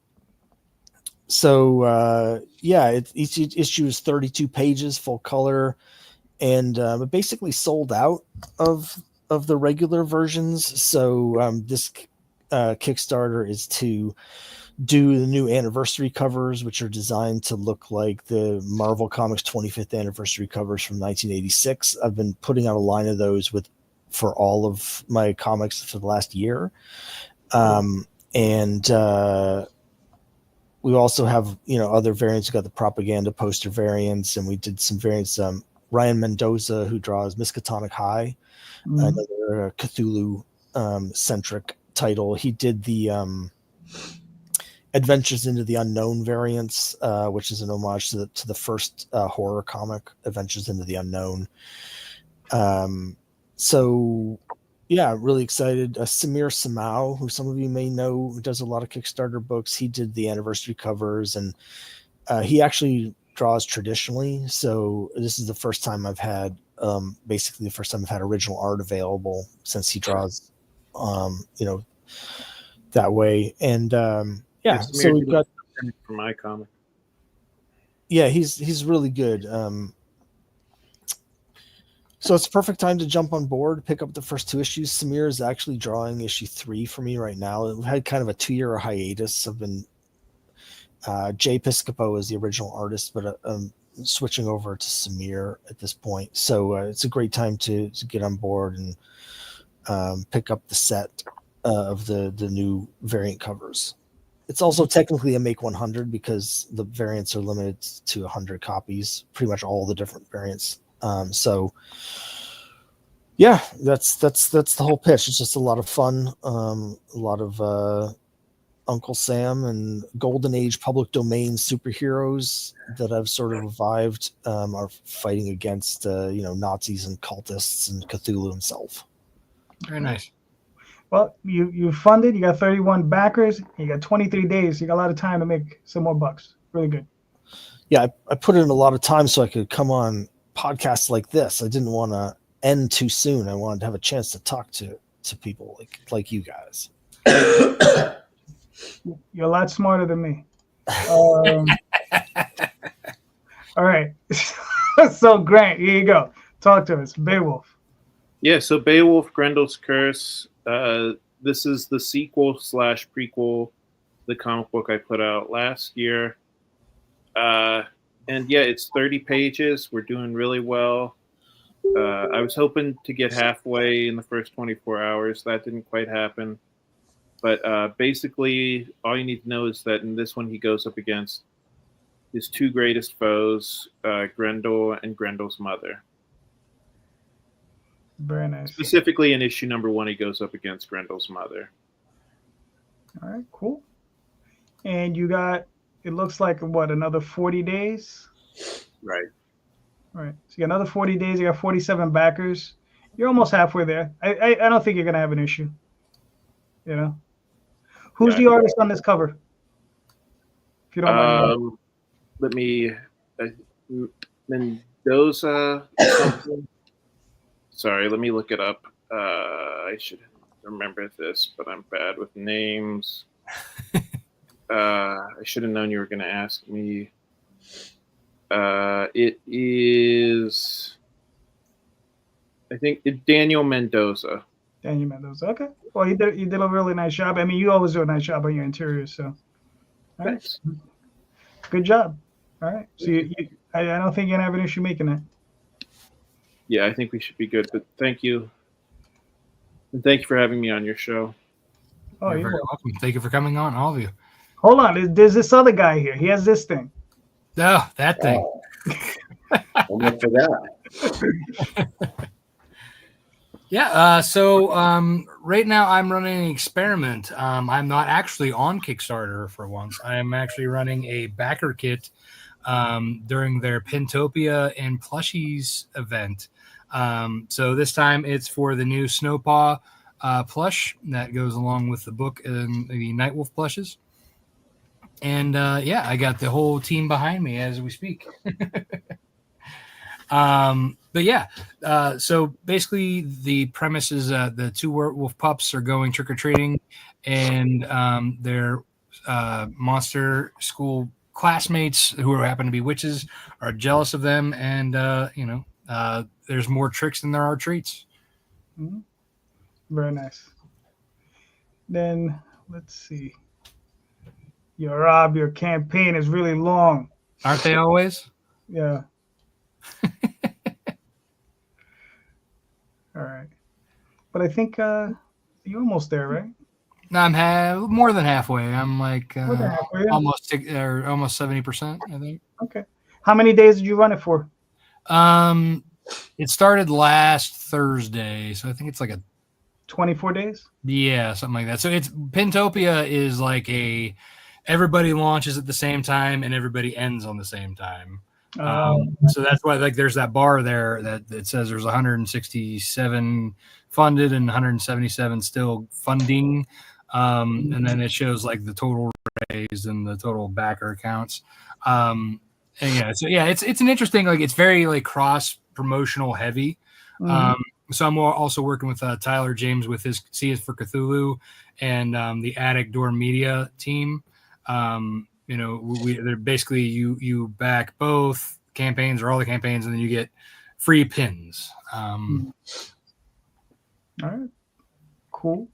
issue is 32 pages, full color, and it basically sold out of the regular versions. So this Kickstarter is to do the new anniversary covers, which are designed to look like the Marvel Comics 25th anniversary covers from 1986. I've been putting out a line of those for all of my comics for the last year. We also have, other variants. We got the propaganda poster variants, and we did some variants. Ryan Mendoza, who draws Miskatonic High, another Cthulhu centric title. He did the Adventures into the Unknown variants, which is an homage to the first horror comic, Adventures into the Unknown. Really excited. Samir Samau, who some of you may know, who does a lot of Kickstarter books, he did the anniversary covers, and he actually draws traditionally. So this is the first time I've had, basically the first time I've had original art available, since he draws, that way. And so we've got for my comic. Yeah, he's really good. So it's a perfect time to jump on board, pick up the first two issues. Samir is actually drawing issue 3 for me right now. We've had kind of a 2-year hiatus. I've been Jay Piscopo is the original artist, but I'm switching over to Samir at this point. So it's a great time to get on board and pick up the set of the new variant covers. It's also technically a make 100 because the variants are limited to 100 copies, pretty much all the different variants. That's the whole pitch. It's just a lot of fun, a lot of Uncle Sam and Golden Age public domain superheroes that I've sort of revived are fighting against Nazis and cultists and Cthulhu himself. Very nice. Well, you funded, you got 31 backers, you got 23 days, you got a lot of time to make some more bucks. Really good. Yeah, I put in a lot of time so I could come on podcasts like this. I didn't want to end too soon. I wanted to have a chance to talk to people like you guys. You're a lot smarter than me. All right. So Grant, here you go. Talk to us. Beowulf. Yeah, so Beowulf, Grendel's Curse. This is the sequel / prequel, the comic book I put out last year. And yeah, it's 30 pages. We're doing really well. I was hoping to get halfway in the first 24 hours. That didn't quite happen. But basically, all you need to know is that in this one, he goes up against his two greatest foes, Grendel and Grendel's mother. Very nice. Specifically in issue number 1, he goes up against Grendel's mother. All right, cool. And you got, it looks like, another 40 days? Right. All right. So you got another 40 days. You got 47 backers. You're almost halfway there. I don't think you're going to have an issue. Who's the artist on this cover? If you don't mind. Let me... Mendoza... Sorry, let me look it up. I should remember this, but I'm bad with names. I should have known you were going to ask me. It is I think it's Daniel Mendoza. Daniel Mendoza. Okay. Well, you did a really nice job. I mean, you always do a nice job on your interiors. So, all right. Thanks. Good job. All right. So I don't think you're gonna have an issue making that. Yeah, I think we should be good. But thank you, and thank you for having me on your show. Oh, You're you're very welcome. welcome. Thank you for coming on, all of you. Hold on. There's this other guy here. He has this thing. Oh, that thing. I'm up for that. Yeah. So right now I'm running an experiment. I'm not actually on Kickstarter for once. I am actually running a backer kit during their Pintopia and Plushies event. So this time it's for the new Snowpaw plush that goes along with the book and the Nightwolf plushes. And yeah, I got the whole team behind me as we speak. But yeah, so basically the premise is the two werewolf pups are going trick-or-treating, and their monster school classmates who happen to be witches are jealous of them, and there's more tricks than there are treats. Mm-hmm. Very nice. Then let's see. Rob, your campaign is really long. Aren't they always? Yeah. All right. But I think you're almost there, right? No, I'm more than halfway. I'm like More than halfway, yeah. almost 70%, I think. Okay. How many days did you run it for? It started last Thursday, so I think it's like 24 days? Yeah, something like that. So it's Pintopia is like everybody launches at the same time and everybody ends on the same time. So that's why like there's that bar there that says there's 167 funded and 177 still funding. And then it shows like the total raised and the total backer accounts. And yeah, so yeah, it's an interesting, like it's very like cross promotional heavy. So I'm also working with Tyler James with his C is for Cthulhu and the Attic Door Media team. They're basically you back both campaigns or all the campaigns, and then you get free pins. All right, cool.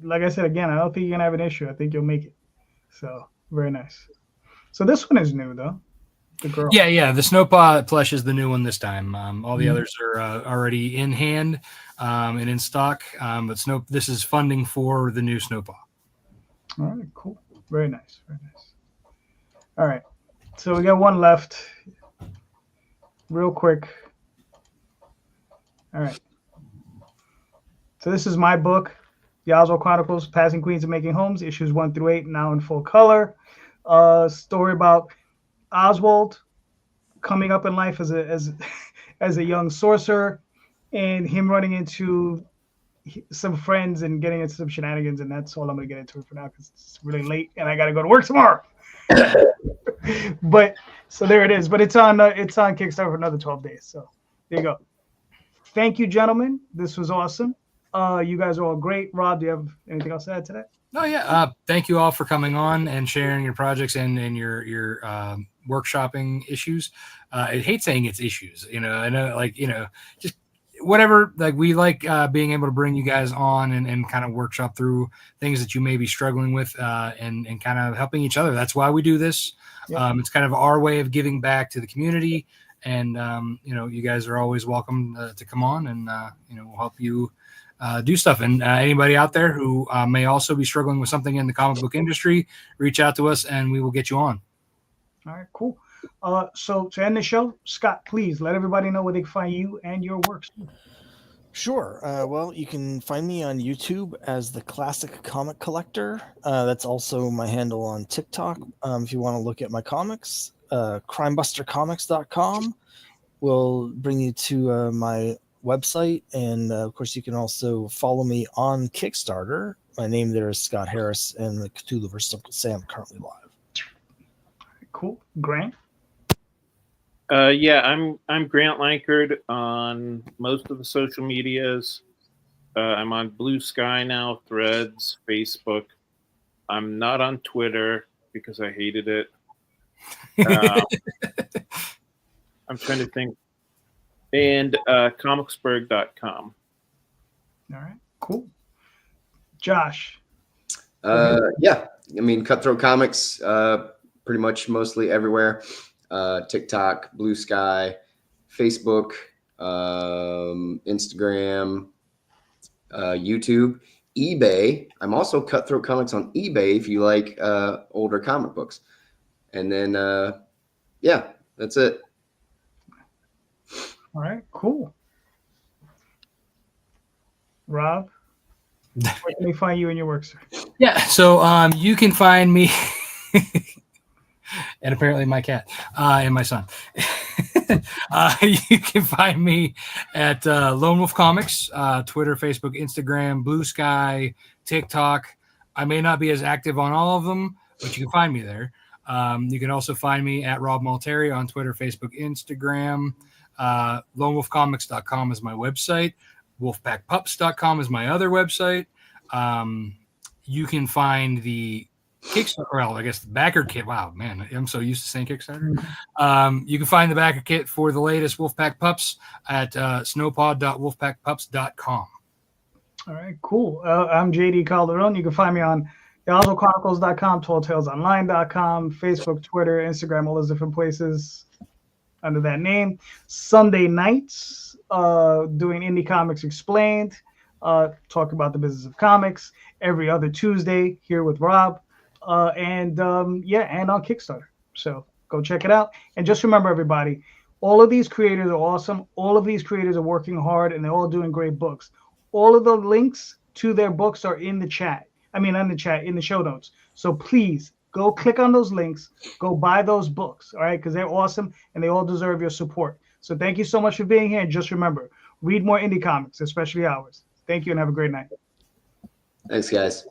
Like I said again, I don't think you're gonna have an issue. I think you'll make it. So very nice. So this one is new though. The girl. Yeah. The Snowpaw plush is the new one this time. All the others are already in hand and in stock. But this is funding for the new Snowpaw. All right, cool. Very nice. Very nice. All right. So we got one left. Real quick. All right. So this is my book, The Oswald Chronicles, Passing Queens and Making Homes, issues 1 through 8, now in full color. Story about Oswald coming up in life as a young sorcerer, and him running into some friends and getting into some shenanigans, and that's all I'm gonna get into for now because it's really late and I gotta go to work tomorrow. But so there it is. But it's on Kickstarter for another 12 days. So there you go. Thank you, gentlemen. This was awesome. You guys are all great. Rob, do you have anything else to add to that? Oh yeah. Thank you all for coming on and sharing your projects and your workshopping issues. I hate saying it's issues. I know, just whatever. Like we like being able to bring you guys on and kind of workshop through things that you may be struggling with and kind of helping each other. That's why we do this. Yep. It's kind of our way of giving back to the community. And you guys are always welcome to come on, and we'll help you do stuff. And anybody out there who may also be struggling with something in the comic book industry, reach out to us, and we will get you on. All right, cool. So to end the show, Scott, please let everybody know where they can find you and your works. Sure. Well, you can find me on YouTube as the Classic Comic Collector. That's also my handle on TikTok. If you want to look at my comics, crimebustercomics.com will bring you to my website. And of course, you can also follow me on Kickstarter. My name there is Scott Harris, and the Cthulhu vs. Uncle Sam currently live. Cool. Grant? Yeah, I'm Grant Lankard on most of the social medias. I'm on Blue Sky now, Threads, Facebook. I'm not on Twitter because I hated it. I'm trying to think. and comicsburg.com. All right, cool. Josh. Yeah, I mean, Cutthroat Comics, pretty much mostly everywhere. TikTok, Blue Sky, Facebook, Instagram, YouTube, eBay. I'm also Cutthroat Comics on eBay if you like older comic books. And then, yeah, that's it. All right, cool. Rob, where can we find you in your work, sir? Yeah, so you can find me, and apparently my cat and my son. You can find me at Lone Wolf Comics, Twitter, Facebook, Instagram, Blue Sky, TikTok. I may not be as active on all of them, but you can find me there. You can also find me at Rob Multari on Twitter, Facebook, Instagram. LoneWolfComics.com is my website. WolfpackPups.com is my other website. You can find the Kickstarter, well, I guess the backer kit. Wow, man, I'm so used to saying Kickstarter. You can find the backer kit for the latest Wolfpack Pups at snowpod.wolfpackpups.com. All right, cool. I'm JD Calderon. You can find me on YalzoChronicles.com, TallTalesOnline.com, Facebook, Twitter, Instagram, all those different places under that name. Sunday nights, doing Indie Comics Explained, talk about the business of comics. Every other Tuesday here with Rob, and on Kickstarter. So go check it out. And just remember, everybody, all of these creators are awesome. All of these creators are working hard, and they're all doing great books. All of the links to their books are in the chat. In the show notes. So please go click on those links. Go buy those books, all right? Because they're awesome, and they all deserve your support. So thank you so much for being here. And just remember, read more indie comics, especially ours. Thank you, and have a great night. Thanks, guys.